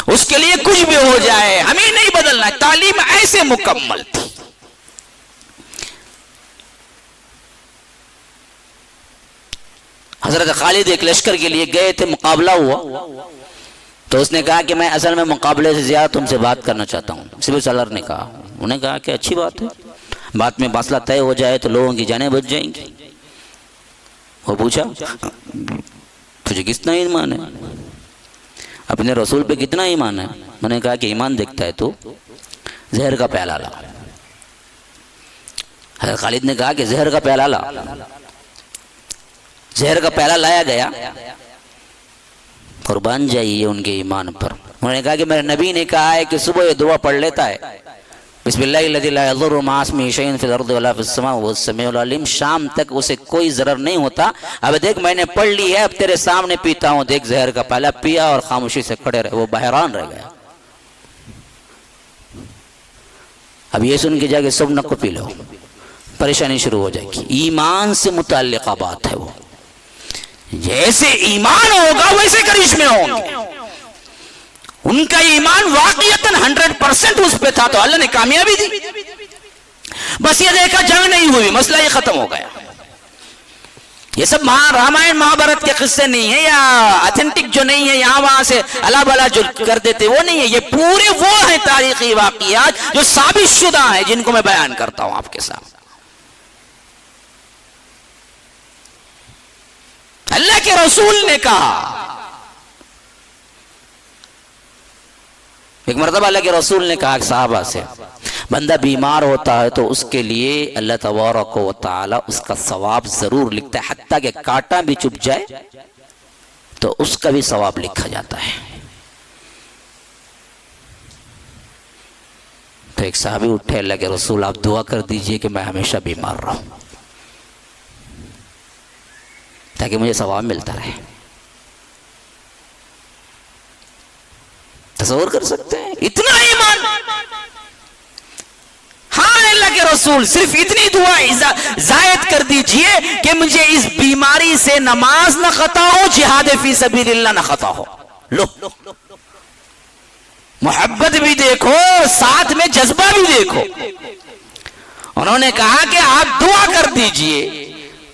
اس کے لیے کچھ بھی ہو جائے ہمیں نہیں بدلنا۔ تعلیم ایسے مکمل تھی۔ حضرت خالد ایک لشکر کے لیے گئے تھے، مقابلہ ہوا تو اس نے کہا کہ میں اصل میں مقابلے سے زیادہ تم سے بات کرنا چاہتا ہوں۔ سپہ سالار نے کہا، انہوں نے کہا کہ اچھی بات ہے، بات میں فاصلہ طے ہو جائے تو لوگوں کی جانیں بچ جائیں گی۔ وہ پوچھا تجھے کتنا ایمان ہے، اپنے رسول پہ کتنا ایمان ہے؟ انہوں نے کہا کہ ایمان دیکھتا ہے تو زہر کا پیالہ لا۔ حضرت خالد نے کہا کہ زہر کا پیالہ لا۔ زہر کا پیالہ لایا گیا، قربان جائیے ان کے ایمان پر۔ انہوں نے کہا کہ میرے نبی نے کہا ہے کہ صبح یہ دعا پڑھ لیتا ہے، بسم اللہ الذی لا یضر مع اسمہ شیء فی الارض ولا فی السماء وهو السمیع العلیم، شام تک اسے کوئی ضرر نہیں ہوتا۔ اب دیکھ میں نے پڑھ لی ہے، اب تیرے سامنے پیتا ہوں، دیکھ زہر کا پیالہ پیا اور خاموشی سے کھڑے رہے، وہ بحران رہ گیا۔ اب یہ سن کے جا کے سب نہ کو پی لو، پریشانی شروع ہو جائے گی۔ ایمان سے متعلقہ بات ہے، وہ جیسے ایمان ہوگا ویسے کرشمے ہوں گے۔ ان کا ایمان واقعیتاً 100% اس پہ تھا تو اللہ نے کامیابی دی۔ بس یہ دیکھا جنگ نہیں ہوئی، مسئلہ یہ ختم ہو گیا۔ یہ سب رامائن مہابھارت کے قصے نہیں ہیں، یا اتھینٹک جو نہیں ہے یہاں وہاں سے اللہ بلا جو کر دیتے وہ نہیں ہے، یہ پورے وہ ہیں تاریخی واقعات جو ثابت شدہ ہیں، جن کو میں بیان کرتا ہوں آپ کے ساتھ۔ اللہ کے رسول نے کہا، ایک مرتبہ اللہ کے رسول نے کہا کہ صحابہ سے، بندہ بیمار ہوتا ہے تو اس کے لیے اللہ تبارک و تعالی اس کا ثواب ضرور لکھتا ہے، حتیٰ کہ کانٹا بھی چبھ جائے تو اس کا بھی ثواب لکھا جاتا ہے۔ تو ایک صحابی اٹھے، اللہ کے رسول آپ دعا کر دیجئے کہ میں ہمیشہ بیمار رہوں تاکہ مجھے ثواب ملتا رہے۔ تصور کر سکتے ہیں اتنا ایمان؟ ہاں اللہ کے رسول صرف اتنی دعا زائد کر دیجئے کہ مجھے اس بیماری سے نماز نہ خطا ہو، جہاد فی سبیل اللہ نہ خطا ہو۔ لو محبت بھی دیکھو، ساتھ میں جذبہ بھی دیکھو۔ انہوں نے کہا کہ آپ دعا کر دیجئے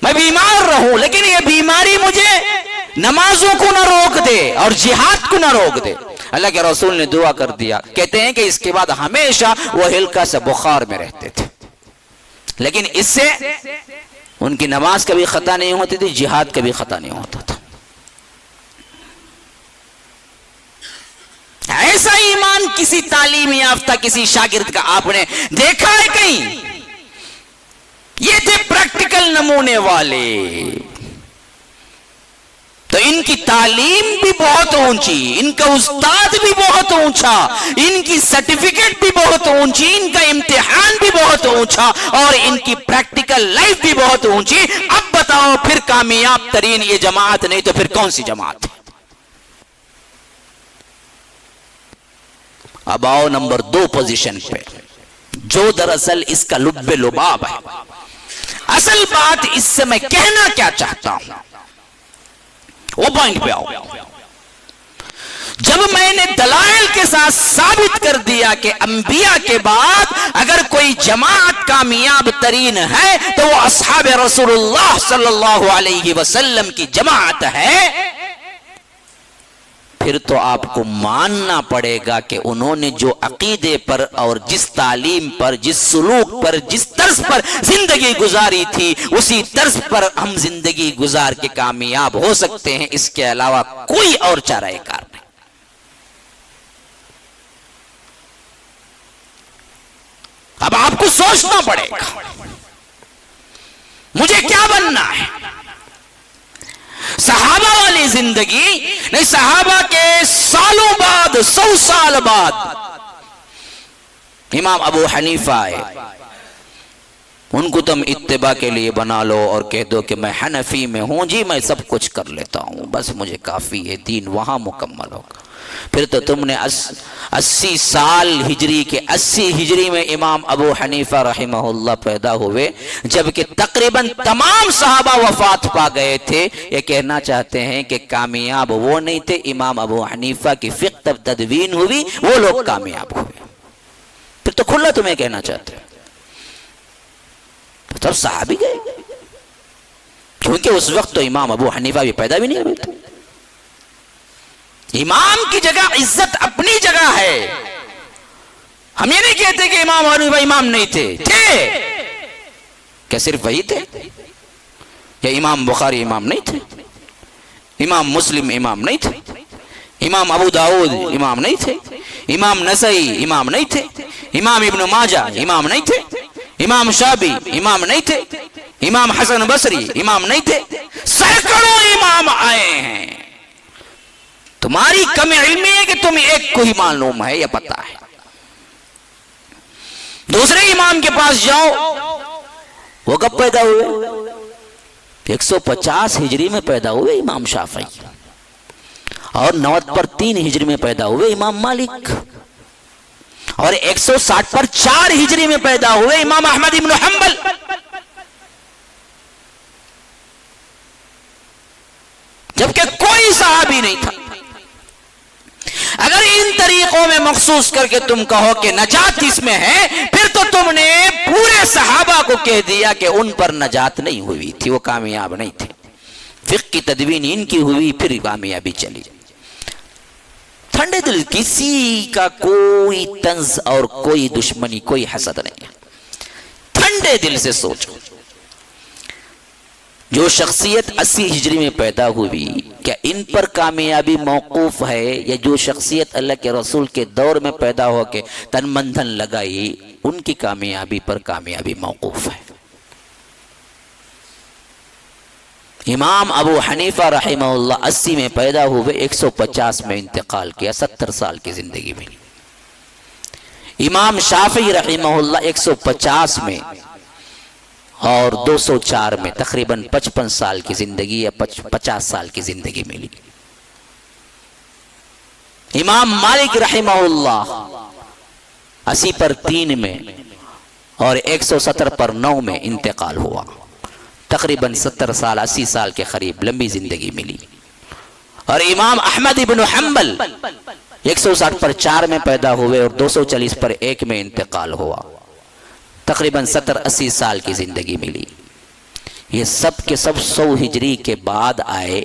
میں بیمار رہوں، لیکن یہ بیماری مجھے نمازوں کو نہ روک دے اور جہاد کو نہ روک دے۔ اللہ کے رسول نے دعا کر دیا۔ کہتے ہیں کہ اس کے بعد ہمیشہ وہ ہلکا سے بخار میں رہتے تھے، لیکن اس سے ان کی نماز کبھی خطا نہیں ہوتی تھی، جہاد کبھی خطا نہیں ہوتا تھا۔ ایسا ایمان کسی تعلیم یافتہ کسی شاگرد کا آپ نے دیکھا ہے کہیں؟ یہ تھے پریکٹیکل نمونے والے۔ تو ان کی تعلیم بھی بہت اونچی، ان کا استاد بھی بہت اونچا، ان کی سرٹیفکیٹ بھی بہت اونچی، ان کا امتحان بھی بہت اونچا، اور ان کی پریکٹیکل لائف بھی بہت اونچی۔ اب بتاؤ پھر کامیاب ترین یہ جماعت نہیں تو پھر کون سی جماعت ہے؟ اب آؤ نمبر 2 پوزیشن پہ، جو دراصل اس کا لب لباب ہے۔ اصل بات اس سے میں کہنا کیا چاہتا ہوں وہ پوائنٹ پہ آؤ۔ جب میں نے دلائل کے ساتھ ثابت کر دیا کہ انبیاء کے بعد اگر کوئی جماعت کامیاب ترین ہے تو وہ اصحاب رسول اللہ صلی اللہ علیہ وسلم کی جماعت ہے، پھر تو آپ کو ماننا پڑے گا کہ انہوں نے جو عقیدے پر اور جس تعلیم پر، جس سلوک پر، جس طرز پر زندگی گزاری تھی، اسی طرز پر ہم زندگی گزار کے کامیاب ہو سکتے ہیں۔ اس کے علاوہ کوئی اور چارہ کار نہیں۔ اب آپ کو سوچنا پڑے گا مجھے کیا بننا ہے۔ زندگی نہیں، صحابہ کے سالوں بعد، 100 سال بعد امام ابو حنیفہ آئے، ان کو تم اتباع کے لیے بنا لو اور کہہ دو کہ میں حنفی میں ہوں، جی میں سب کچھ کر لیتا ہوں، بس مجھے کافی ہے، دین وہاں مکمل ہوگا۔ پھر تو تم نے 80 سال ہجری کے 80 ہجری میں امام ابو حنیفہ رحمہ اللہ پیدا ہوئے، جبکہ تقریباً تمام صحابہ وفات پا گئے تھے۔ یہ کہنا چاہتے ہیں کہ کامیاب وہ نہیں تھے، امام ابو حنیفہ کی فقہ تدوین ہوئی، وہ لوگ کامیاب ہوئے۔ پھر تو کھلا تمہیں کہنا چاہتے ہیں تب صحابی گئے، کیونکہ اس وقت تو امام ابو حنیفہ بھی پیدا بھی نہیں ہوئے تھے۔ امام کی جگہ عزت اپنی جگہ ہے، ہم یہ نہیں کہتے کہ امام ابو حنیفہ امام نہیں تھے، تھے، کیا صرف وہی تھے؟ یا امام بخاری امام نہیں تھے؟ امام مسلم امام نہیں تھے؟ امام ابو داؤد امام نہیں تھے؟ امام نسائی امام نہیں تھے؟ امام ابن ماجہ امام نہیں تھے؟ امام شافعی امام نہیں تھے؟ امام حسن بصری امام نہیں تھے؟ سینکڑوں امام آئے ہیں۔ تمہاری کم علمی ہے کہ تمہیں ایک کو ہی معلوم ہے یا پتہ ہے۔ دوسرے امام کے پاس جاؤ، وہ کب پیدا ہوئے؟ 150 ہجری میں پیدا ہوئے امام شافعی، اور 93 ہجری میں پیدا ہوئے امام مالک، اور 160 پر 4 ہجری میں پیدا ہوئے امام احمد بن حنبل۔ جبکہ کوئی صحابی نہیں تھا۔ اگر ان طریقوں میں مخصوص کر کے تم کہو کہ نجات اس میں ہے، پھر تو تم نے پورے صحابہ کو کہہ دیا کہ ان پر نجات نہیں ہوئی تھی، وہ کامیاب نہیں تھے، فقہ کی تدوین ان کی ہوئی، پھر کامیابی چلی۔ ٹھنڈے دل، کسی کا کوئی طنز اور کوئی دشمنی، کوئی حسد نہیں ہے، ٹھنڈے دل سے سوچو۔ جو شخصیت 80 ہجری میں پیدا ہوئی، کیا ان پر کامیابی موقوف ہے، یا جو شخصیت اللہ کے رسول کے دور میں پیدا ہو کے تن من دھن لگائی، ان کی کامیابی پر کامیابی موقوف ہے؟ امام ابو حنیفہ رحمہ اللہ 80 میں پیدا ہوئے، 150 میں انتقال کیا، 70 سال کی زندگی میں۔ امام شافعی رحمہ اللہ 150 میں اور 204 میں، تقریباً 55 سال کی زندگی یا 50 سال کی زندگی ملی۔ امام مالک رحمہ اللہ 80 پر 3 میں اور 170 پر 9 میں انتقال ہوا، تقریباً 70 سال 80 سال کے قریب لمبی زندگی ملی۔ اور امام احمد بن حنبل 160 پر 4 میں پیدا ہوئے اور 240 پر 1 میں انتقال ہوا، تقریباً 70-80 سال کی زندگی ملی۔ یہ سب کے سب 100 ہجری کے بعد آئے،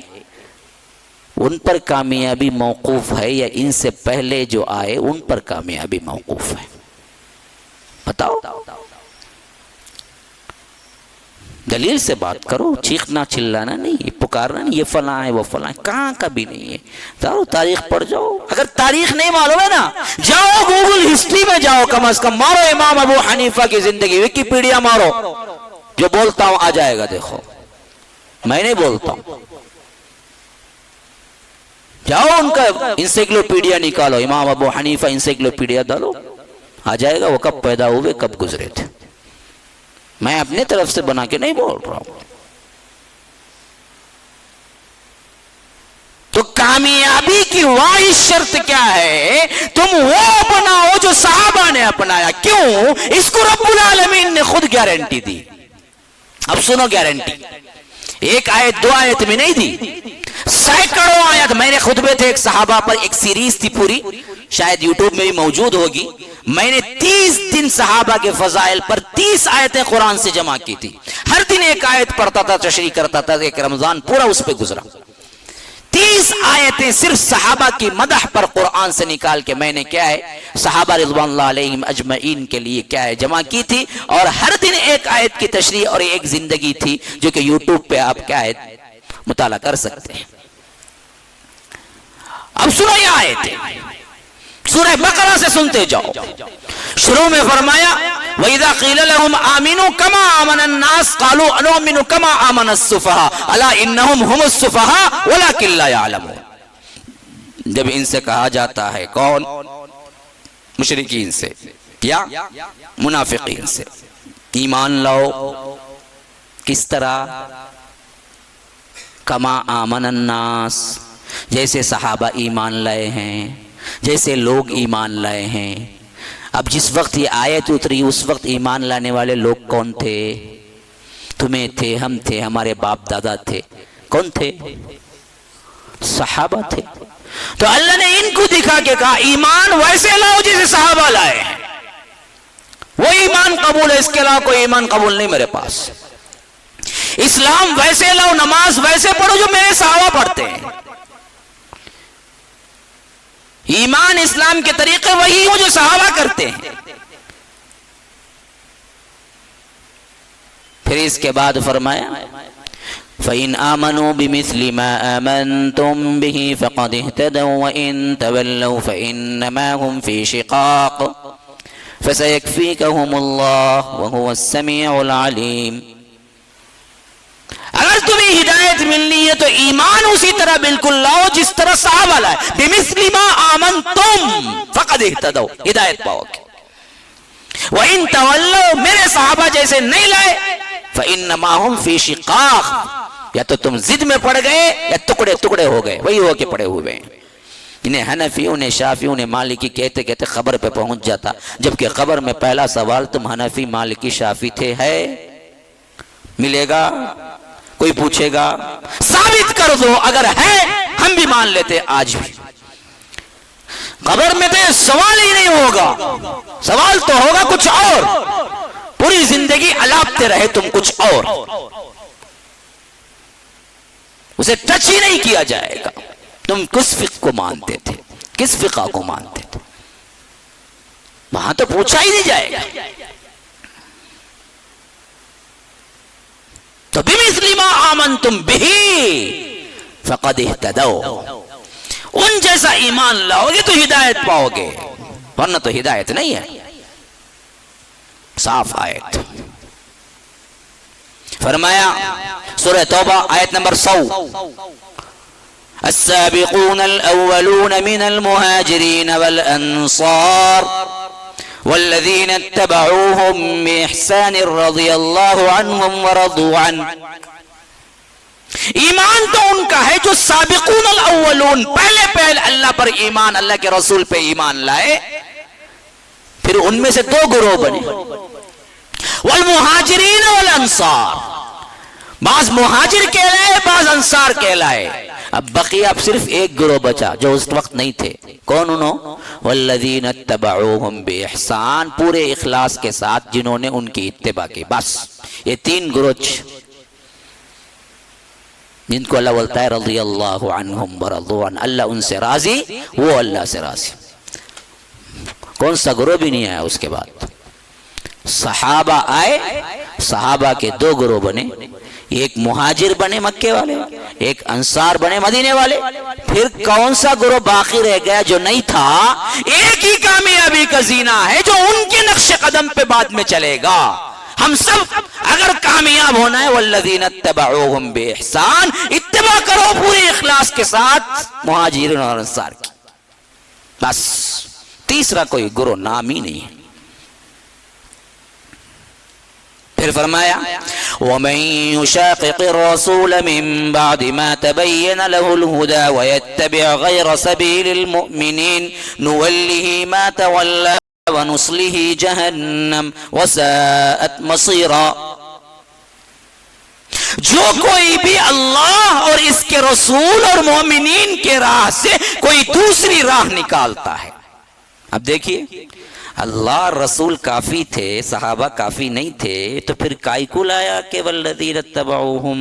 ان پر کامیابی موقوف ہے، یا ان سے پہلے جو آئے ان پر کامیابی موقوف ہے؟ بتاؤ، دلیل سے بات کرو، چیخنا چلانا نہیں، پکارنا نہیں، یہ فلاں ہے وہ فلاں ہے، کہاں کا بھی نہیں ہے۔ تاریخ پڑھ جاؤ، اگر تاریخ نہیں معلوم ہے نا، جاؤ گوگل ہسٹری میں جاؤ، کم از کم مارو امام ابو حنیفہ کی زندگی، ویکیپیڈیا مارو، جو بولتا ہوں آ جائے گا، دیکھو میں نہیں بولتا ہوں، جاؤ ان کا انسائکلوپیڈیا نکالو، امام ابو حنیفہ انسائکلوپیڈیا ڈالو، آ جائے گا وہ کب پیدا ہوئے، کب گزرے تھے۔ میں اپنے طرف سے بنا کے نہیں بول رہا ہوں۔ تو کامیابی کی واحد شرط کیا ہے؟ تم وہ اپناؤ جو صحابہ نے اپنایا۔ کیوں؟ اس کو رب العالمین نے خود گارنٹی دی۔ اب سنو گارنٹی، ایک آیت دو آیت میں نہیں دی، سینکڑوں آیت۔ میں نے خطبے تھے ایک صحابہ پر، ایک سیریز تھی پوری، شاید یوٹیوب میں بھی موجود ہوگی۔ میں نے 30 دن صحابہ کے فضائل پر 30 آیتیں قرآن سے جمع کی تھی، ہر دن ایک آیت پڑھتا تھا، تشریح کرتا تھا، ایک رمضان پورا اس پہ گزرا۔ 30 آیتیں صرف صحابہ کی مدح پر قرآن سے نکال کے میں نے کیا ہے، صحابہ رضوان اللہ علیہم اجمعین کے لیے کیا ہے جمع کی تھی، اور ہر دن ایک آیت کی تشریح اور ایک زندگی تھی، جو کہ یوٹیوب پہ آپ کیا ہے مطالعہ کر سکتے ہیں۔ اب سنو یہ آیتیں، سورہ بقرہ سے سنتے جاؤ۔ شروع میں فرمایا وَإِذَا قِيلَ لَهُمْ آمِنُوا كَمَا آمَنَ النَّاسُ قَالُوا أَنُؤْمِنُ كَمَا آمَنَ السُّفَهَاءُ أَلَا إِنَّهُمْ هُمُ السُّفَهَاءُ وَلَكِنْ لَا يَعْلَمُونَ. جب ان سے کہا جاتا ہے، کون؟ مشرکین سے یا منافقین سے، ایمان لاؤ. کس طرح؟ کما آمن الناس، جیسے صحابہ ایمان لائے ہیں، جیسے لوگ ایمان لائے ہیں. اب جس وقت یہ آیت اتری اس وقت ایمان لانے والے لوگ کون تھے؟ تمہیں تھے، ہم تھے، ہمارے باپ دادا تھے. کون تھے؟ صحابہ تھے. تو اللہ نے ان کو دکھا کے کہا ایمان ویسے لاؤ جیسے صحابہ لائے ہیں، وہ ایمان قبول ہے، اس کے علاوہ کوئی ایمان قبول نہیں میرے پاس. اسلام ویسے لاؤ، نماز ویسے پڑھو جو میرے صحابہ پڑھتے ہیں. ایمان اسلام کے طریقے وہی ہوں جو صحابہ کرتے ہیں. پھر اس کے بعد فرمایا فَإِنْ آمَنُوا بِمِثْلِ مَا آمَنْتُمْ بِهِ فَقَدِ اهْتَدَوْا وَإِنْ تَوَلَّوْا فَإِنَّمَا هُمْ فِي شِقَاقٍ فَسَيَكْفِيكَهُمُ اللَّهُ وَهُوَ السَّمِيعُ الْعَلِيمُ. اگر تمہیں ہدایت ملنی ہے تو ایمان اسی طرح بالکل لاؤ جس طرح صحابہ لائے. بِمِثْلِ مَا آمَنْتُمْ فَقَدِ اهْتَدَوْا، ہدایت پاؤ گے. وَإِنْ تَوَلَّوْا، میرے صحابہ جیسے نہیں لائے، فَإِنَّمَا هُمْ فِي شِقَاقٍ، یا تو تم ضد میں پڑ گئے یا ٹکڑے ٹکڑے ہو گئے، وہی ہو کے پڑے ہوئے ہیں. انہیں حنفیوں نے، شافیوں نے، مالکی کہتے کہتے خبر پہ پہنچ جاتا. جبکہ خبر میں پہلا سوال تم حنفی، مالکی، شافی تھے، ہے؟ ملے گا؟ کوئی پوچھے گا؟ ثابت کر دو. اگر ہے ہم بھی مان لیتے. آج بھی خبر میں تو سوال ہی نہیں ہوگا. سوال تو ہوگا کچھ اور. پوری زندگی الاپتے رہے تم کچھ اور، اسے ٹچ ہی نہیں کیا جائے گا. تم کس فقہ کو مانتے تھے، کس فقہ کو مانتے تھے، وہاں تو پوچھا ہی نہیں جائے گا. تو بِمِثْلِ مَا آمَنْتُمْ بِهِ فَقَدِ اهْتَدَوْا، ان جیسا ایمان لاؤ گے تو ہدایت پاؤ گے، ورنہ تو ہدایت نہیں ہے. صاف آیت. فرمایا سورہ توبہ آیت نمبر 100 السابقون الاولون من المهاجرین والانصار والذین اتبعوهم بإحسان رضی اللہ عنہم ورضوا عنہ. ایمان تو ان کا ہے جو سابقون الاولون، پہلے اللہ پر ایمان، اللہ کے رسول پہ ایمان لائے. پھر ان میں سے دو گروہ بنے، والمہاجرین والانصار، بعض مہاجر کہلائے، بعض انصار کہلائے. اب بقیہ اب صرف ایک گروہ بچا جو اس وقت نہیں تھے. کون انہوں؟ والذین اتبعوہم بإحسان، پورے اخلاص کے ساتھ جنہوں نے ان کی اتباع کی. بس یہ تین گروہ جن کو اللہ بولتا ہے رضی اللہ عنہم ورضوا عنہ، اللہ ان سے راضی، وہ اللہ سے راضی. کون سا گروہ بھی نہیں آیا اس کے بعد. صحابہ آئے، صحابہ کے دو گروہ بنے، ایک مہاجر بنے مکے والے، ایک انصار بنے مدینے والے. پھر کون سا گروہ باقی رہ گیا جو نہیں تھا؟ ایک ہی کامیابی کا زینہ ہے جو ان کے نقش قدم پہ بعد میں چلے گا. ہم سب اگر کامیاب ہونا ہے والذین اتبعوہم بإحسان، اتباع کرو پورے اخلاص کے ساتھ مہاجرین اور انصار کی. بس تیسرا کوئی گروہ نام ہی نہیں ہے. پھر فرمایا وَمَن يُشَاقِقِ الرَّسُولَ مِن بَعْدِ مَا تَبَيَّنَ لَهُ الْهُدَى وَيَتَّبِعْ غَيْرَ سَبِيلِ الْمُؤْمِنِينَ نُوَلِّهِ مَا تَوَلَّى وَنُصْلِهِ جَهَنَّمَ وَسَاءَتْ مَصِيرًا. جو کوئی بھی اللہ اور اس کے رسول اور مومنین کے راہ سے کوئی دوسری راہ نکالتا ہے. اب دیکھیے اللہ رسول کافی تھے، صحابہ کافی نہیں تھے، تو پھر کائکو لایا کہ والذین اتبعوہم،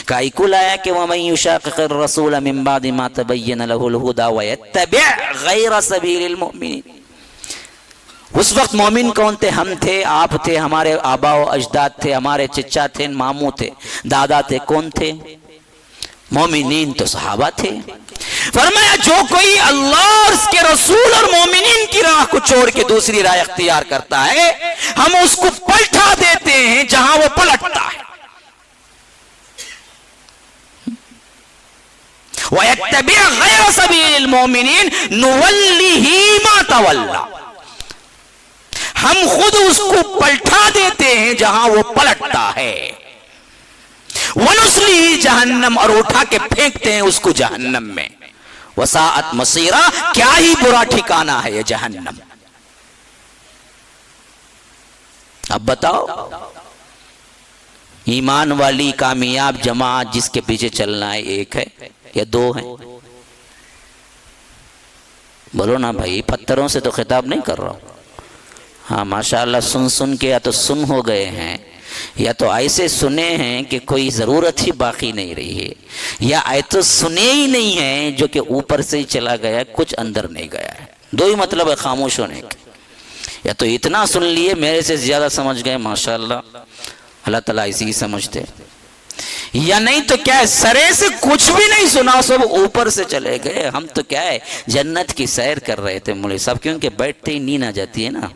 کائکو لایا کہ ومن یشاقق الرسول من بعد ما تبین له الہدی ویتبع غیر سبیل المؤمنین. اس وقت مومن کون تھے؟ ہم تھے، آپ تھے، ہمارے آبا و اجداد تھے، ہمارے چچا تھے، ماموں تھے، دادا تھے. کون تھے؟ مومنین تو صحابہ تھے. فرمایا جو کوئی اللہ اور اس کے رسول اور مومنین کی راہ کو چھوڑ کے دوسری راہ اختیار کرتا ہے ہم اس کو پلٹا دیتے ہیں جہاں وہ پلٹتا ہے. وَيَتَّبِعْ غَيْرَ سَبِيلِ الْمُؤْمِنِينَ نُوَلِّهِ مَا تَوَلَّى. ہم خود اس کو پلٹا دیتے ہیں جہاں وہ پلٹتا ہے. وَنُصْلِهِ جہنم، اور اٹھا کے پھینکتے ہیں اس کو جہنم میں. وَسَاءَتْ مَصِيرًا، کیا ہی برا ٹھکانہ ہے یہ جہنم. اب بتاؤ ایمان والی کامیاب جماعت جس کے پیچھے چلنا ہے ایک ہے یا دو ہیں؟ بولو نا بھائی، پتھروں سے تو خطاب نہیں کر رہا ہوں. ہاں ماشاءاللہ سن سن کے یا تو سن ہو گئے ہیں یا تو ایسے سنے ہیں کہ کوئی ضرورت ہی باقی نہیں رہی ہے، یا ایسے سنے ہی نہیں ہیں جو کہ اوپر سے ہی چلا گیا، کچھ اندر نہیں گیا ہے. دو ہی مطلب ہے خاموش ہونے کا. یا تو اتنا سن لیے میرے سے زیادہ سمجھ گئے ماشاءاللہ، اللہ تعالیٰ اسی ہی سمجھتے، یا نہیں تو کیا ہے سرے سے کچھ بھی نہیں سنا، سب اوپر سے چلے گئے. ہم تو کیا ہے جنت کی سیر کر رہے تھے مولوی صاحب، کیونکہ بیٹھتے ہی نیند آ جاتی ہے نا.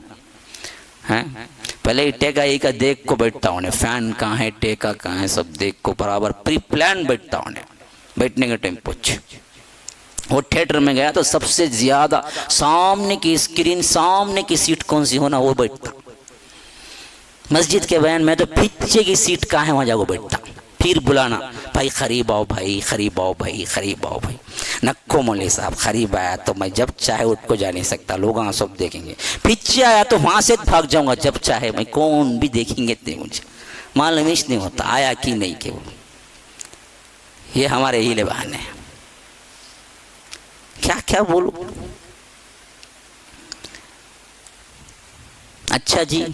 پہلے ہی ٹیکا ہی کا دیکھ کو بیٹھتا ہوں، فین کہاں ہے ٹیکا کہاں ہے سب دیکھ کو برابر پری پلان بیٹھتا ہوں. بیٹھنے کے ٹائم پوچھ وہ تھیٹر میں گیا تو سب سے زیادہ سامنے کی اسکرین، سامنے کی سیٹ کون سی ہونا وہ بیٹھتا. مسجد کے بیان میں تو پیچھے کی سیٹ کہاں ہے وہاں جا کو بیٹھتا. پھر بلانا بھائی قریب آؤ، بھائی قریب آؤ، بھائی قریب آؤ. بھائی نکو مولوی صاحب قریب آیا تو میں جب چاہے اٹھ کو جا نہیں سکتا، لوگ وہاں سب دیکھیں گے. پیچھے آیا تو وہاں سے بھاگ جاؤں گا جب چاہے، میں کون بھی دیکھیں گے نہیں، مجھے معلوم ہی نہیں ہوتا آیا کہ نہیں کہ وہ. یہ ہمارے ہیلے بہانے ہیں. کیا کیا بولو. اچھا جی،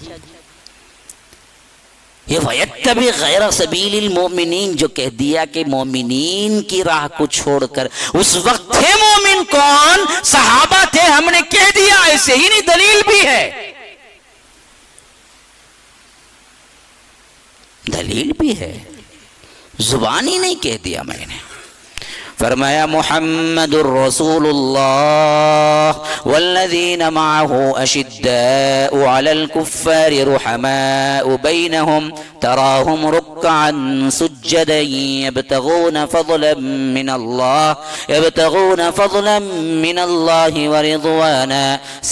یہ وَيَتَّبِعْ غَيْرَ سَبِيلِ الْمُؤْمِنِينَ جو کہہ دیا کہ مومنین کی راہ کو چھوڑ کر، اس وقت تھے مومن کون؟ صحابہ تھے. ہم نے کہہ دیا ایسے ہی نہیں، دلیل بھی ہے، دلیل بھی ہے، زبان ہی نہیں کہہ دیا میں نے. فرمایا محمد الرسول اللہ والذین معه اشداء علی الكفار رحماء بینہم تراہم رکعا سجدا یبتغون فضلا من اللہ ورضوانا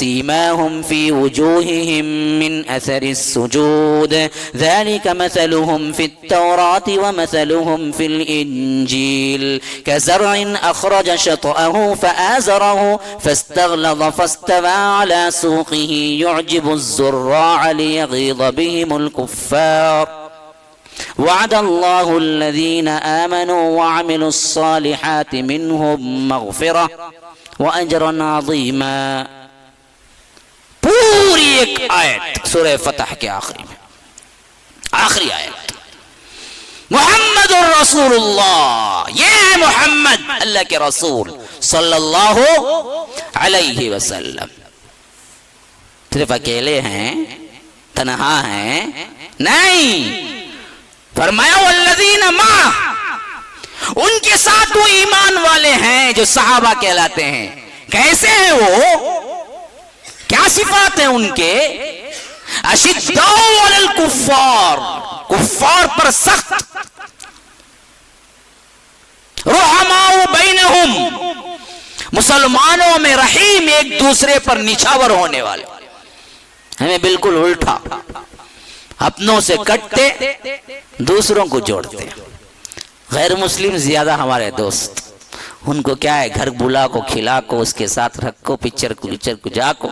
سیماہم فی وجوہہم من اثر السجود ذلك مثلهم في التوراة ومثلهم في الانجیل كزرع أخرج شطأه فآزره فاستغلظ فاستوى على سوقه يعجب الزراع ليغيظ بهم الكفار وعد الله الذين آمنوا وعملوا الصالحات منهم مغفرة وأجرا عظيما. پوری ایک آیت سورہ فتح کے آخری میں، آخری آیت محمد الرسول اللہ، یہ ہے محمد اللہ کے رسول صلی اللہ علیہ وسلم. صرف اکیلے ہیں، تنہا ہیں؟ نہیں. فرمایا والذین معہ، ان کے ساتھ وہ ایمان والے ہیں جو صحابہ کہلاتے ہیں. کیسے ہیں وہ؟ کیا صفات ہیں ان کے؟ اشداء علی الکفار، کفار پر سخت، رحماء بینہم، مسلمانوں میں رحیم، ایک دوسرے پر نچھاور ہونے والے. ہمیں بالکل الٹا، اپنوں سے کٹتے دوسروں کو جوڑتے. غیر مسلم زیادہ ہمارے دوست، ان کو کیا ہے گھر بلا کو کھلا کو اس کے ساتھ رکھو، پکچر کو جا کو،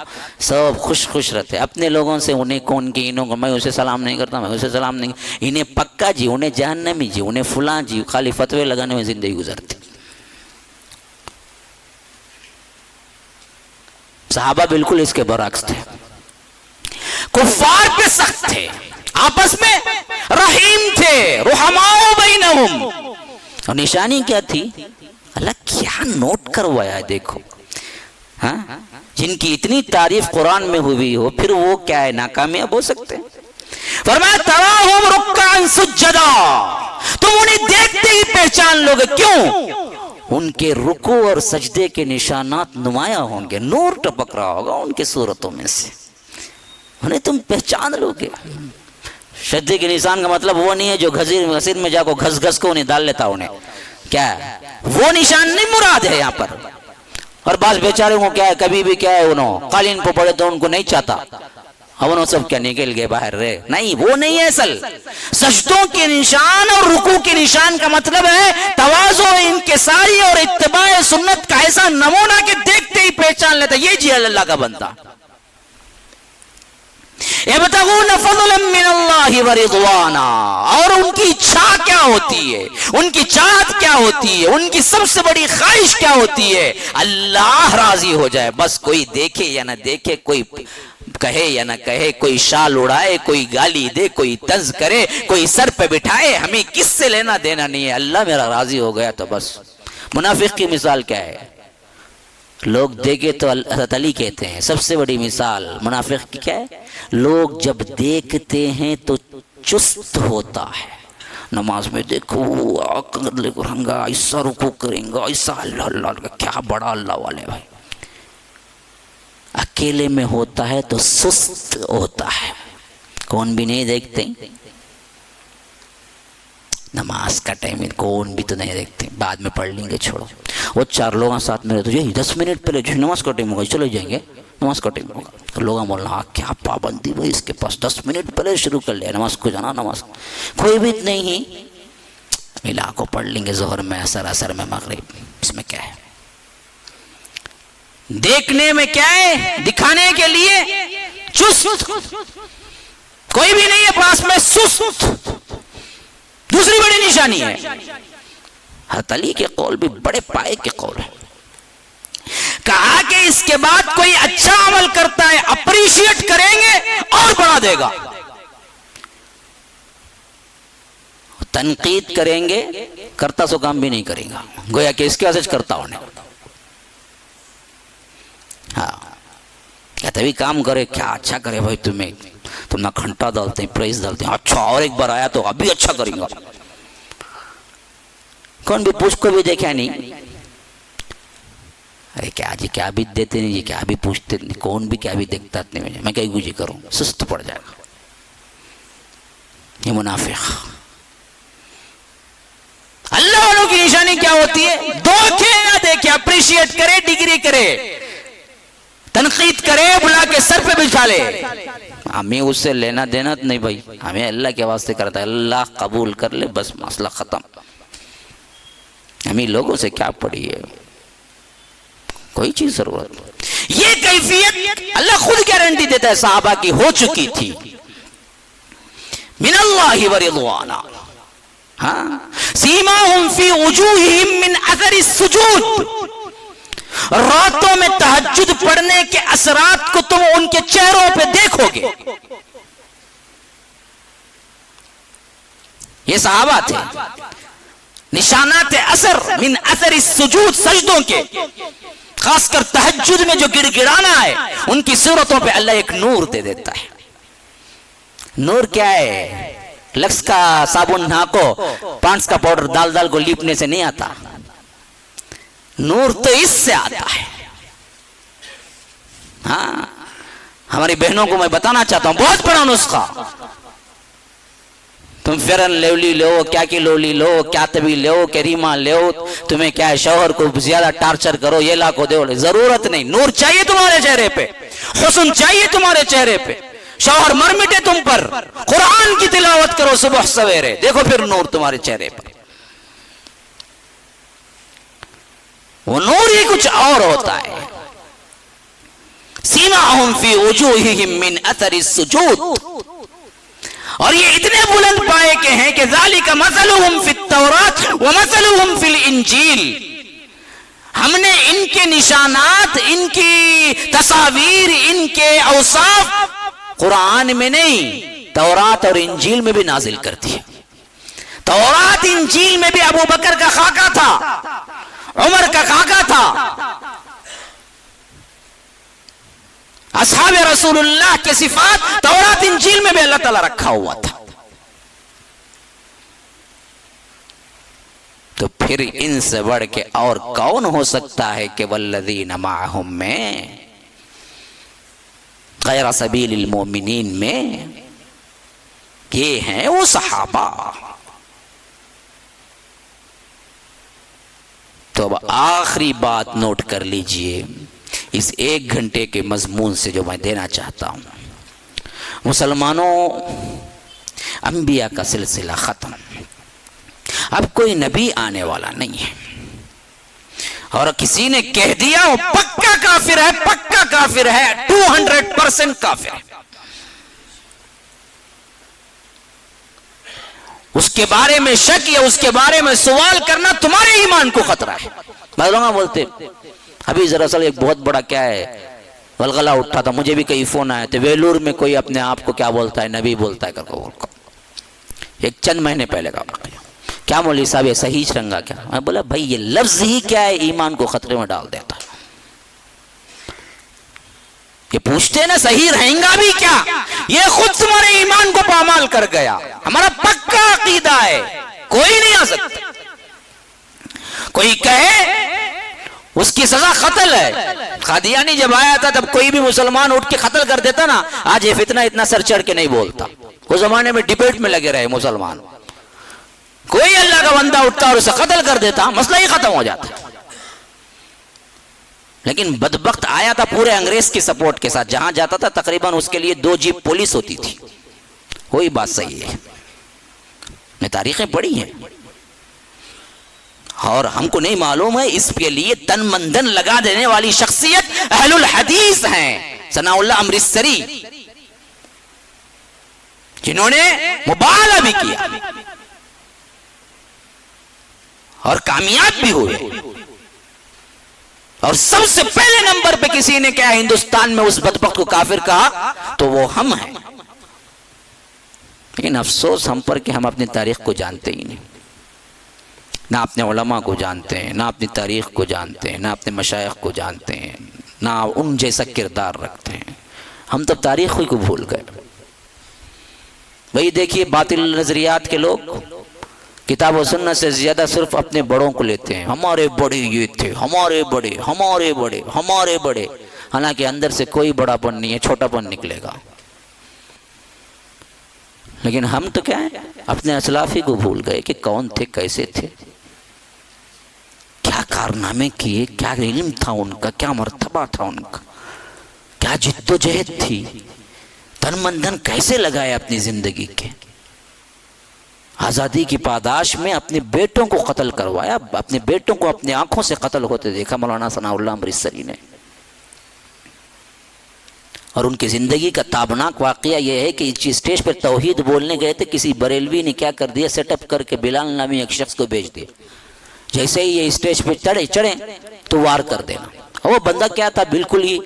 سب خوش خوش رہتے. اپنے لوگوں سے انہیں کون کی، انہوں کو میں اسے سلام نہیں کرتا، میں اسے سلام نہیں، انہیں پکا جی، انہیں جہنمی جی، انہیں فلاں جی، خالی فتوے لگانے میں زندگی گزرتی. صحابہ بالکل اس کے برعکس تھے، کفار پہ سخت تھے، آپس میں رحیم تھے، رحماء بینہم. اور نشانی کیا تھی؟ اللہ کیا نوٹ کروایا ہے دیکھو. ہاں جن کی اتنی تعریف قرآن میں ہوئی ہو، پھر وہ کیا ہے ناکامیاب ہو سکتے ہیں؟ فرمایا تراہم رکعا سجدا، تم انہیں دیکھتے ہی پہچان لوگے. کیوں؟ ان کے رکوع اور سجدے کے نشانات نمایاں ہوں گے، نور ٹپک رہا ہوگا ان کے صورتوں میں سے، انہیں تم پہچان لو گے۔ سجدے کے نشان کا مطلب وہ نہیں ہے جو غسیل میں جا کو گھس گھس کو انہیں ڈال لیتا انہیں، کیا ہے وہ نشان نہیں مراد ہے یہاں پر۔ اور بعض بیچارے کو کیا ہے کبھی بھی کیا ہے انہوں قالین پہ پڑے تو ان کو نہیں چاہتا، اب انہوں سب کیا نکل گئے باہر رہے، نہیں وہ نہیں ہے اصل۔ سجدوں کے نشان اور رکوع کے نشان کا مطلب ہے تواضع، انکساری اور اتباع سنت کا ایسا نمونہ کہ دیکھتے ہی پہچان لیتا یہ جی اللہ کا بندہ۔ یبتغون فضلا من اللہ ورضوانا، اور ان کی اچھا کیا ہوتی ہے، ان کی چاہت کیا ہوتی ہے، ان کی سب سے بڑی خواہش کیا ہوتی ہے، اللہ راضی ہو جائے بس، کوئی دیکھے یا نہ دیکھے، کوئی کہے یا نہ کہے، کوئی شال اڑائے، کوئی گالی دے، کوئی طنز کرے، کوئی سر پہ بٹھائے، ہمیں کس سے لینا دینا نہیں ہے، اللہ میرا راضی ہو گیا تو بس۔ منافق کی مثال کیا ہے؟ لوگ دیکھے تو حضرت علی کہتے ہیں سب سے بڑی مثال منافق کی کیا ہے؟ لوگ جب دیکھتے ہیں تو چست ہوتا ہے، نماز میں دیکھو رنگا ایسا رکوع کریں گا، ایسا اللہ اللہ کیا بڑا اللہ والے بھائی، اکیلے میں ہوتا ہے تو سست ہوتا ہے، کون بھی نہیں دیکھتے، نماز کا ٹائم کون بھی تو نہیں دیکھتے، بعد میں پڑھ لیں گے چھوڑو، وہ چار لوگوں ساتھ میں رہتے یہی 10 منٹ پہلے جو نماز کا ٹائم ہوگا چلے جائیں گے، نماز کا ٹائم ہوگا تو لوگوں بولنا کیا پابندی بھائی اس کے پاس 10 منٹ پہلے شروع کر لیا نماز کو جانا، نماز کوئی بھی نہیں ملا کو پڑھ لیں گے ظہر میں اثر میں مغرب، اس میں کیا ہے، دیکھنے میں کیا ہے، دکھانے کے لیے چست، کوئی بھی نہیں ہے پاس میں سست، دوسری بڑی نشانی ہے۔ حضرت علی کے قول بھی بڑے پائے کے قول ہیں، کہا کہ اس کے بعد کوئی اچھا عمل کرتا ہے اپریشیٹ کریں گے اور بڑھا دے گا، تنقید کریں گے کرتا سو کام بھی نہیں کرے گا، گویا کہ اس کے واسطے کرتا ہونے، ہاں کیا تبھی کام کرے، کیا اچھا کرے بھائی، تم نہ گھنٹہ ڈالتے ہیں پریس ڈالتے ہیں، اچھا اور ایک بار آیا تو ابھی اچھا کریں گا، کون بھی پوچھ کو بھی دیکھا نہیں، ارے کیا جی کیا بھی دیتے نہیں جی، کیا بھی پوچھتے نہیں، کون بھی کیا بھی دیکھتا نہیں، میں کیا گوجی کروں، سست پڑ جائے گا، یہ منافق۔ اللہ والوں کی نشانی کیا ہوتی ہے، دیکھے نہ دیکھے، اپریشیٹ کرے، ڈگری کرے، تنقید کرے، بلا کے سر پہ بچھا لے، ہمیں اس سے لینا دینا نہیں بھائی، ہمیں اللہ کے واسطے کرتا ہے، اللہ قبول کر لے بس مسئلہ ختم، ہمیں لوگوں سے کیا پڑی ہے، کوئی چیز ضرورت، یہ کیفیت اللہ خود گارنٹی دیتا ہے صحابہ کی ہو چکی تھی، من اللہ ورضوانا، ہاں سیماہم فی وجوہہم من اثر السجود، راتوں میں تہجد پڑھنے کے اثرات کو تم ان کے چہروں پہ دیکھو گے، یہ صحابہ تھے، نشانات اثر من اثر السجود، سجدوں کے، خاص کر تہجد میں جو گڑ گڑانا ہے ان کی صورتوں پہ اللہ ایک نور دے دیتا ہے۔ نور کیا ہے؟ لکس کا صابن نہاکو، پانس کا پاؤڈر دال دال کو لیپنے سے نہیں آتا، نور تو اس سے آتا ہے۔ ہاں ہماری بہنوں کو میں بتانا چاہتا ہوں بہت بڑا نسخہ، تم فرن لیولی لو، کیا کی لولی لو، کیا تبی لو، کریمہ لو، تمہیں کیا ہے شوہر کو زیادہ ٹارچر کرو، یہ لا کو دے، ضرورت نہیں، نور چاہیے تمہارے چہرے پہ، حسن چاہیے تمہارے چہرے پہ، شوہر مر مٹے تم پر، قرآن کی تلاوت کرو صبح سویرے، دیکھو پھر نور تمہارے چہرے پر، وہ نور ہی کچھ اور ہوتا ہے۔ سیماہم فی وجوہہم من اثر السجود، اور یہ اتنے بلند پائے کے ہیں کہ ذالک مثلہم فی التوراۃ ومثلہم فی الانجیل، ہم نے ان کے نشانات، ان کی تصاویر، ان کے اوصاف قرآن میں نہیں تورات اور انجیل میں بھی نازل کر دی۔ تورات انجیل میں بھی ابو بکر کا خاکہ تھا، عمر کا خاکہ تھا، اصحاب رسول اللہ کے صفات تورات انجیل میں بھی اللہ تعالیٰ رکھا ہوا تھا۔ تو پھر ان سے بڑھ کے اور کون ہو سکتا ہے کہ والذین معہم میں، غیر سبیل المومنین میں، یہ ہیں وہ صحابہ۔ تو اب آخری بات نوٹ کر لیجئے اس 1 گھنٹے کے مضمون سے جو میں دینا چاہتا ہوں۔ مسلمانوں، انبیاء کا سلسلہ ختم، اب کوئی نبی آنے والا نہیں ہے، اور کسی نے کہہ دیا وہ پکا کافر ہے، پکا کافر ہے، 200% کافر ہے۔ اس کے بارے میں شک یا اس کے بارے میں سوال کرنا تمہارے ایمان کو خطرہ ہے۔ معلوم بولتے ابھی دراصل ایک بہت بڑا کیا ہے غلغلہ اٹھا تھا، مجھے بھی کئی فون آئے تھے، ویلور میں کوئی اپنے آپ کو کیا بولتا ہے، نبی بولتا ہے کر کو، ایک چند مہینے پہلے کا واقعہ۔ کیا مولوی صاحب یہ صحیح رنگا کیا؟ میں بولا بھائی یہ لفظ ہی کیا ہے، ایمان کو خطرے میں ڈال دیتا ہے۔ یہ پوچھتے نا صحیح رہیں گا بھی کیا، یہ خود تمہارے ایمان کو پامال کر گیا۔ ہمارا پکا عقیدہ ہے کوئی نہیں آ سکتا، کوئی کہے اس کی سزا قتل ہے۔ قادیانی جب آیا تھا تب کوئی بھی مسلمان اٹھ کے قتل کر دیتا نا، آج یہ فتنہ اتنا سر چڑھ کے نہیں بولتا۔ اس زمانے میں ڈیبیٹ میں لگے رہے مسلمان، کوئی اللہ کا بندہ اٹھتا اور اسے قتل کر دیتا، مسئلہ ہی ختم ہو جاتا۔ لیکن بدبخت آیا تھا پورے انگریز کی سپورٹ کے ساتھ، جہاں جاتا تھا تقریباً اس کے لیے 2 جیپ پولیس ہوتی تھی۔ وہی بات صحیح ہے، میں تاریخیں پڑھی ہیں اور ہم کو نہیں معلوم ہے، اس کے لیے تن مندن لگا دینے والی شخصیت اہل الحدیث ہیں، ثناء اللہ امرتسری، جنہوں نے مبالغہ بھی کیا اور کامیاب بھی ہوئے۔ اور سب سے پہلے نمبر پہ کسی نے کیا ہندوستان میں اس بدبخت کو کافر کہا تو وہ ہم ہیں۔ لیکن افسوس ہم پر کہ ہم اپنی تاریخ کو جانتے ہی نہیں، نہ اپنے علماء کو جانتے ہیں، نہ اپنی تاریخ کو جانتے ہیں، نہ اپنے مشائخ کو جانتے ہیں، نہ ان جیسا کردار رکھتے ہیں۔ ہم تو تاریخ کو بھول گئے۔ وہی دیکھیے باطل نظریات کے لوگ کتاب و سنت سے زیادہ صرف اپنے بڑوں کو لیتے ہیں، ہمارے بڑے یہ تھے، ہمارے بڑے، ہمارے بڑے، ہمارے بڑے، حالانکہ اندر سے کوئی بڑا پن نہیں ہے، چھوٹا پن نکلے گا۔ لیکن ہم تو کیا ہے، اپنے اسلاف ہی کو بھول گئے کہ کون تھے، کیسے تھے، کیا کارنامے کیے، کیا علم تھا ان کا، کیا مرتبہ تھا ان کا، کیا جد و جہد تھی، تن من دھن کیسے لگائے اپنی زندگی کے، آزادی کی پاداش میں اپنے بیٹوں کو قتل کروایا، اپنے بیٹوں کو اپنے آنکھوں سے قتل ہوتے دیکھا مولانا ثناء اللہ امرتسری نے۔ اور ان کی زندگی کا تابناک واقعہ یہ ہے کہ اسٹیج پر توحید بولنے گئے تھے، کسی بریلوی نے کیا کر دیا، سیٹ اپ کر کے بلال نامی ایک شخص کو بھیج دیا، جیسے ہی یہ اسٹیج پہ چڑھے تو وار کر دینا۔ اور وہ بندہ کیا تھا، بالکل ہی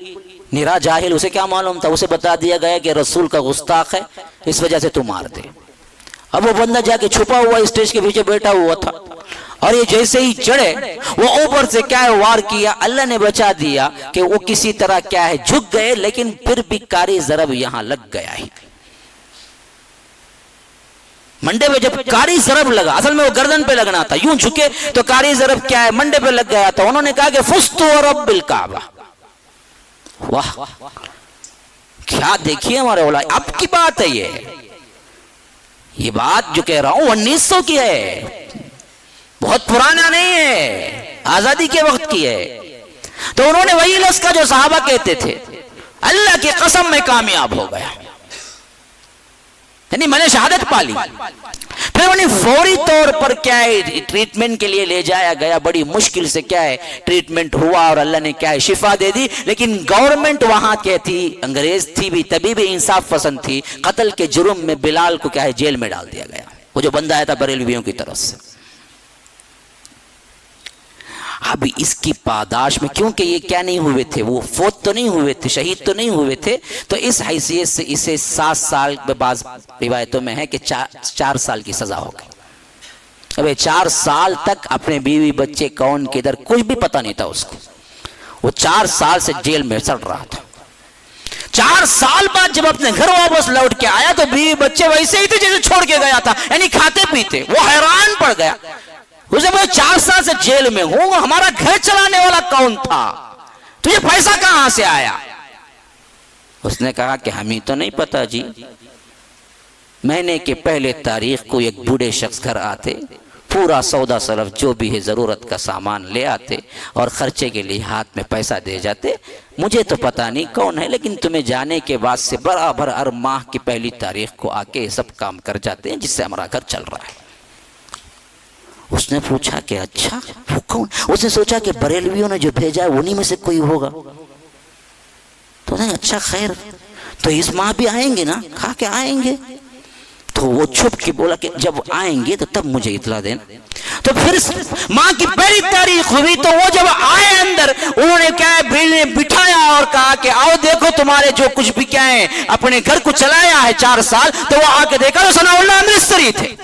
نرا جاہل، اسے کیا معلوم تھا، اسے بتا دیا گیا کہ رسول کا گستاخ ہے، اس وجہ سے تو مار دے۔ اب وہ بندہ جا کے چھپا ہوا اسٹیج کے پیچھے بیٹھا ہوا تھا، اور یہ جیسے ہی چڑھے وہ اوپر سے کیا ہے وار کیا، اللہ نے بچا دیا کہ وہ کسی طرح کیا ہے جھک گئے، لیکن پھر بھی کاری ضرب یہاں لگ گیا ہی۔ منڈے پہ جب کاری ضرب لگا، اصل میں وہ گردن پہ لگنا تھا، یوں جھکے تو کاری ضرب کیا ہے منڈے پہ لگ گیا تھا۔ انہوں نے کہا کہ فزت ورب الکعبہ۔ واہ کیا دیکھیے ہمارے علماء، اب کی بات ہے یہ بات جو کہہ رہا ہوں 1900 کی ہے، بہت پرانا نہیں ہے، آزادی کے وقت کی ہے۔ تو انہوں نے وہی لفظ کا جو صحابہ کہتے تھے، اللہ کی قسم میں کامیاب ہو گیا، یعنی میں نے شہادت پالی۔ پھر انہیں فوری طور پر کیا ہے ٹریٹمنٹ کے لیے لے جایا گیا، بڑی مشکل سے کیا ہے ٹریٹمنٹ ہوا اور اللہ نے کیا ہے شفا دے دی۔ لیکن گورنمنٹ وہاں کیا تھی، انگریز تھی بھی، تبھی بھی انصاف پسند تھی، قتل کے جرم میں بلال کو کیا ہے جیل میں ڈال دیا گیا، وہ جو بندہ آیا تھا بریلویوں کی طرف سے۔ اب اس کی پاداش میں کیونکہ یہ کیا نہیں ہوئے تھے، وہ فوت تو نہیں ہوئے تھے، شہید تو نہیں ہوئے تھے، تو اس حیثیت سے اسے 7 سال کے بعض روایتوں میں ہے کہ 4 سال کی سزا ہو گئی۔ اب 4 سال تک اپنے بیوی بچے کون کدھر کچھ بھی پتہ نہیں تھا اس کو، وہ 4 سال سے جیل میں سڑ رہا تھا۔ 4 سال بعد جب اپنے گھر واپس لوٹ کے آیا تو بیوی بچے ویسے ہی تھے جیسے چھوڑ کے گیا تھا، یعنی کھاتے پیتے۔ وہ حیران پڑ گیا، اسے میں 4 سال سے جیل میں ہوں، ہمارا گھر چلانے والا کون تھا؟ تجھے پیسہ کہاں سے آیا؟ اس نے کہا کہ ہمیں تو نہیں پتا جی، مہینے کے پہلے تاریخ کو ایک بوڑھے شخص گھر آتے، پورا سودا سلف جو بھی ہے ضرورت کا سامان لے آتے اور خرچے کے لیے ہاتھ میں پیسہ دے جاتے، مجھے تو پتا نہیں کون ہے، لیکن تمہیں جانے کے بعد سے برابر ہر ماہ کی پہلی تاریخ کو آ کے یہ سب کام کر جاتے ہیں جس سے ہمارا گھر چل رہا ہے۔ اس نے پوچھا کہ اچھا وہ کون؟ اس نے سوچا کہ بریلویوں نے جو بھیجا ہے انہی میں سے کوئی ہوگا، تو نے اچھا خیر تو اس ماہ بھی آئیں گے نا؟ کہا کہ آئیں گے۔ تو وہ چھپ کے بولا کہ جب آئیں گے تو تب مجھے اطلاع دینا۔ تو پھر ماہ کی پہلی تاریخ ہوئی تو وہ جب آئے اندر، انہوں نے کیا ہے بٹھایا اور کہا کہ آؤ دیکھو تمہارے جو کچھ بھی کیا ہے اپنے گھر کو چلایا ہے 4 سال، تو وہ آ کے دیکھا تو ثناء اللہ امرتسری تھے،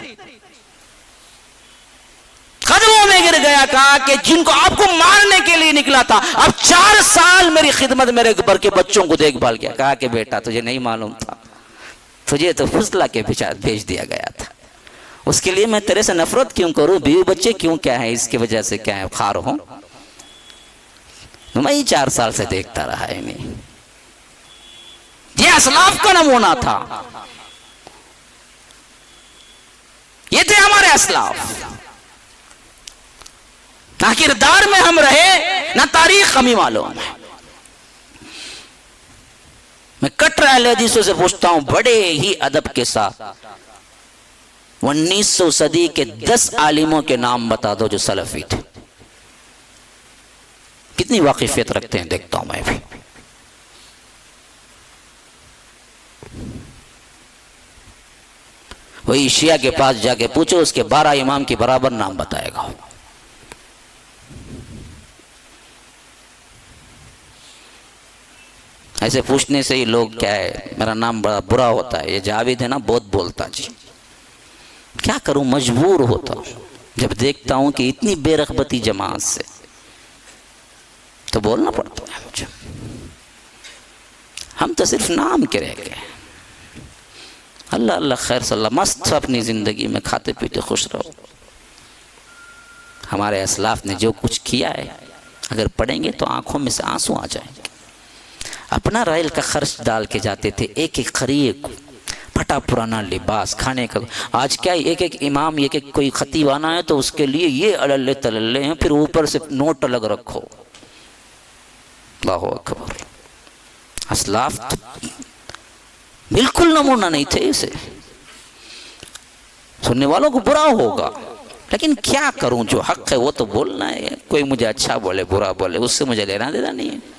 قدموں میں گر گیا، کہا کہ جن کو آپ کو مارنے کے لیے نکلا تھا اب 4 سال میری خدمت میرے گھر کے بچوں کو دیکھ بھال کیا۔ کہا کہ بیٹا تجھے نہیں معلوم تھا، تجھے تو فضلہ کے بھیج دیا گیا تھا، اس کے لیے میں تیرے سے نفرت کیوں کروں؟ بیوی بچے کیوں کیا ہے اس کی وجہ سے کیا ہے خار ہوں؟ میں 4 سال سے دیکھتا رہا ہے، نہیں یہ اسلاف کا نمونہ تھا، یہ تھے ہمارے اسلاف۔ نہ کردار میں ہم رہے نہ تاریخ ہمیں معلوم ہے۔ میں کٹر اہل حدیثوں سے پوچھتا ہوں بڑے ہی ادب کے ساتھ 1900 صدی کے 10 عالموں کے نام بتا دو جو سلفی تھے، کتنی واقفیت رکھتے ہیں دیکھتا ہوں میں بھی۔ وہی شیعہ کے پاس جا کے پوچھو، اس کے 12 امام کے برابر نام بتائے گا۔ ایسے پوچھنے سے ہی لوگ کیا ہے میرا نام بڑا برا ہوتا ہے، یہ جاوید ہے نا بہت بولتا جی، کیا کروں مجبور ہوتا ہوں جب دیکھتا ہوں کہ اتنی بے رغبتی جماعت سے، تو بولنا پڑتا ہے مجھے۔ ہم تو صرف نام کے رہ گئے، اللہ اللہ خیر صلی اللہ، مست اپنی زندگی میں کھاتے پیتے خوش رہو۔ ہمارے اسلاف نے جو کچھ کیا ہے اگر پڑھیں گے تو آنکھوں میں سے آنسو آ جائیں گے۔ اپنا ریل کا خرچ ڈال کے جاتے تھے، ایک ایک خرید کو پھٹا پرانا لباس کھانے کا۔ آج کیا ایک ایک امام ایک ایک کوئی خطیب آنا ہے تو اس کے لیے یہ عللے تللے ہیں، پھر اوپر سے نوٹ الگ رکھو۔ اللہ اکبر، اسلاف بالکل نمونہ نہیں تھے اسے۔ سننے والوں کو برا ہوگا لیکن کیا کروں، جو حق ہے وہ تو بولنا ہے، کوئی مجھے اچھا بولے برا بولے اس سے مجھے لینا دینا نہیں ہے۔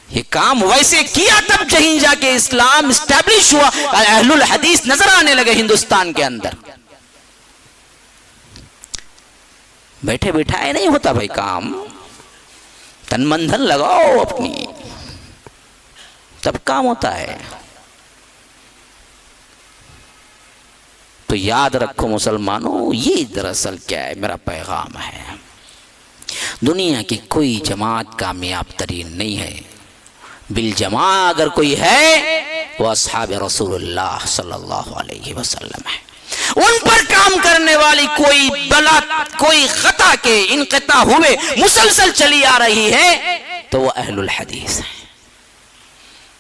یہ کام ویسے کیا تب کہیں جا کے اسلام اسٹیبلش ہوا، اہل الحدیث نظر آنے لگے ہندوستان کے اندر۔ بیٹھے بیٹھائے نہیں ہوتا بھائی کام، تن من دھن لگاؤ اپنی، تب کام ہوتا ہے۔ تو یاد رکھو مسلمانوں، یہ دراصل کیا ہے میرا پیغام ہے، دنیا کی کوئی جماعت کامیاب ترین نہیں ہے، بالجماع اگر کوئی ہے وہ اصحاب رسول اللہ صلی اللہ علیہ وسلم ہے۔ ان پر کام کرنے والی کوئی بلا، کوئی خطا کے انقطاع ہوئے مسلسل چلی آ رہی ہے تو وہ اہل الحدیث ہیں۔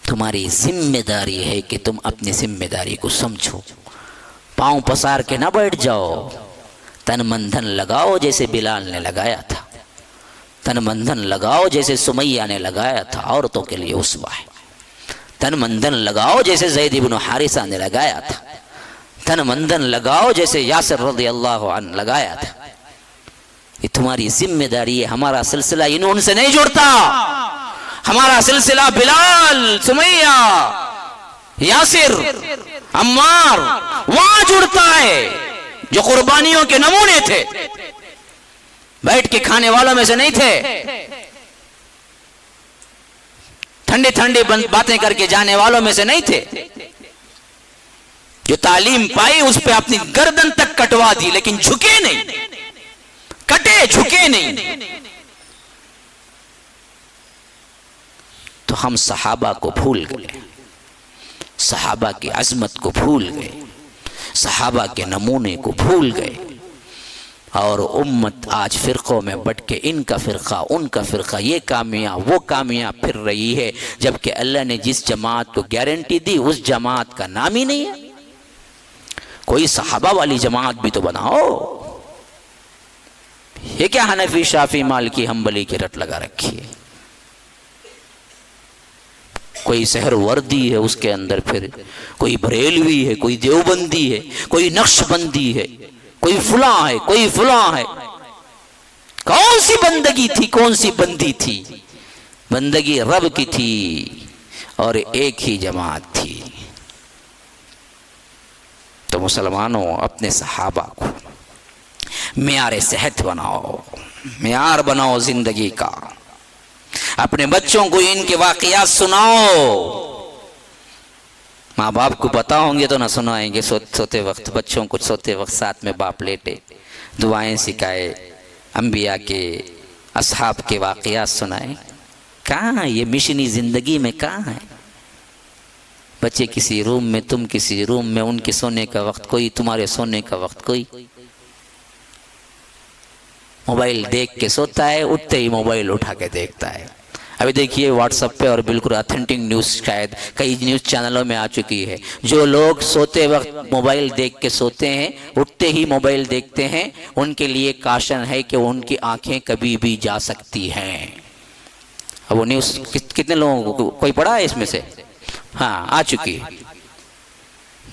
تمہاری ذمہ داری ہے کہ تم اپنی ذمہ داری کو سمجھو، پاؤں پسار کے نہ بیٹھ جاؤ، تن من دھن لگاؤ جیسے بلال نے لگایا تھا، تن مندن لگاؤ جیسے سمیہ نے لگایا تھا، عورتوں کے لیے اسوہ ہے۔ تن مندن لگاؤ جیسے زید بن حارثہ نے لگایا تھا، تن مندن لگاؤ جیسے یاسر رضی اللہ عنہ لگایا تھا۔ یہ تمہاری ذمہ داری ہے، ہمارا سلسلہ ان سے نہیں جڑتا، ہمارا سلسلہ بلال، سمیہ، یاسر، عمار وہاں جڑتا ہے جو قربانیوں کے نمونے تھے، بیٹھ کے کھانے والوں میں سے نہیں تھے، ٹھنڈے ٹھنڈے باتیں کر کے جانے والوں میں سے نہیں تھے، جو تعلیم پائی اس پہ اپنی گردن تک کٹوا دی لیکن جھکے نہیں، کٹے جھکے نہیں۔ تو ہم صحابہ کو بھول گئے، صحابہ کی عظمت کو بھول گئے، صحابہ کے نمونے کو بھول گئے۔ اور امت آج فرقوں میں بٹ کے ان کا فرقہ ان کا فرقہ، یہ کامیاب وہ کامیاب پھر رہی ہے، جبکہ اللہ نے جس جماعت کو گارنٹی دی اس جماعت کا نام ہی نہیں ہے۔ کوئی صحابہ والی جماعت بھی تو بناؤ، یہ کیا حنفی شافعی مالکی حنبلی کی رٹ لگا رکھی ہے؟ کوئی سحر وردی ہے اس کے اندر، پھر کوئی بریلوی ہے، کوئی دیوبندی ہے، کوئی نقش بندی ہے، کوئی فلاں ہے، کوئی فلاں ہے۔ کون سی بندگی تھی، کون سی بندی تھی؟ بندگی رب کی تھی اور ایک ہی جماعت تھی۔ تو مسلمانوں اپنے صحابہ کو معیار صحت بناؤ، معیار بناؤ زندگی کا، اپنے بچوں کو ان کے واقعات سناؤ۔ ماں باپ کو پتا ہوں گے تو نہ سنائیں گے، سوتے وقت بچوں کو سوتے وقت ساتھ میں باپ لیٹے دعائیں سکھائے، انبیاء کے اصحاب کے واقعات سنائے۔ کہاں یہ مشنی زندگی میں کہاں ہے؟ بچے کسی روم میں، تم کسی روم میں، ان کے سونے کا وقت کوئی، تمہارے سونے کا وقت کوئی۔ موبائل دیکھ کے سوتا ہے، اٹھتے ہی موبائل اٹھا کے دیکھتا ہے۔ ابھی دیکھیے واٹس ایپ پہ اور بالکل اتھینٹک نیوز شاید کئی نیوز چینلوں میں آ چکی ہے، جو لوگ سوتے وقت موبائل دیکھ کے سوتے ہیں، اٹھتے ہی موبائل دیکھتے ہیں، ان کے لیے کاشن ہے کہ ان کی آنکھیں کبھی بھی جا سکتی ہیں۔ اب وہ نیوز کتنے لوگوں کو کوئی پڑھا ہے اس میں سے؟ ہاں آ چکی ہے۔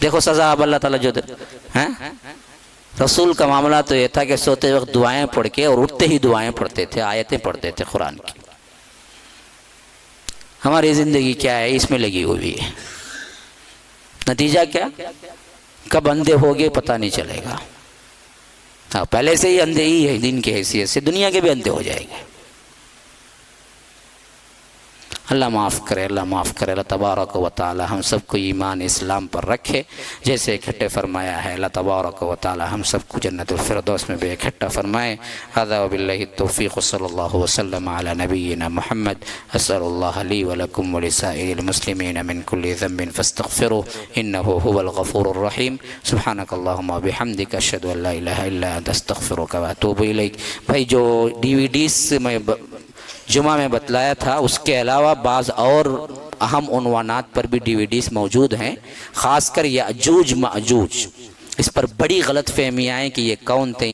دیکھو سزا اب اللہ تعالیٰ جو رسول کا معاملہ تو یہ تھا کہ سوتے وقت دعائیں پڑھ کے اور اٹھتے ہی دعائیں پڑھتے تھے، آیتیں پڑھتے تھے قرآن کی۔ ہماری زندگی کیا ہے؟ اس میں لگی ہوئی ہے۔ نتیجہ کیا؟ کب اندھے ہوگے پتہ نہیں چلے گا۔ ہاں پہلے سے ہی اندھے ہی ہے، دین کی حیثیت سے دنیا کے بھی اندھے ہو جائے گے۔ اللہ معاف کرے، اللہ معاف کرے، اللہ تبارک و تعالی ہم سب کو ایمان اسلام پر رکھے، جیسے اکٹھے فرمایا ہے۔ اللہ تبارک و تعالی ہم سب کو جنت الفردوس میں بھی اکٹھا فرمائے۔ ھذا وباللہ التوفیق، صلی اللہ وسلم علی نبینا محمد۔ اسأل اللہ لی ولکم ولسائر المسلمین من کل ذنب فاستغفروه انه هو الغفور الرحیم۔ سبحانک اللہم وبحمدک، اشہد ان لا الہ الا انت، استغفرک واتوب الیک۔ بھائی جو DVDs میں جمعہ میں بتلایا تھا، اس کے علاوہ بعض اور اہم عنوانات پر بھی DVDs موجود ہیں، خاص کر یأجوج مأجوج، اس پر بڑی غلط فہمیاں ہیں کہ یہ کون تھے۔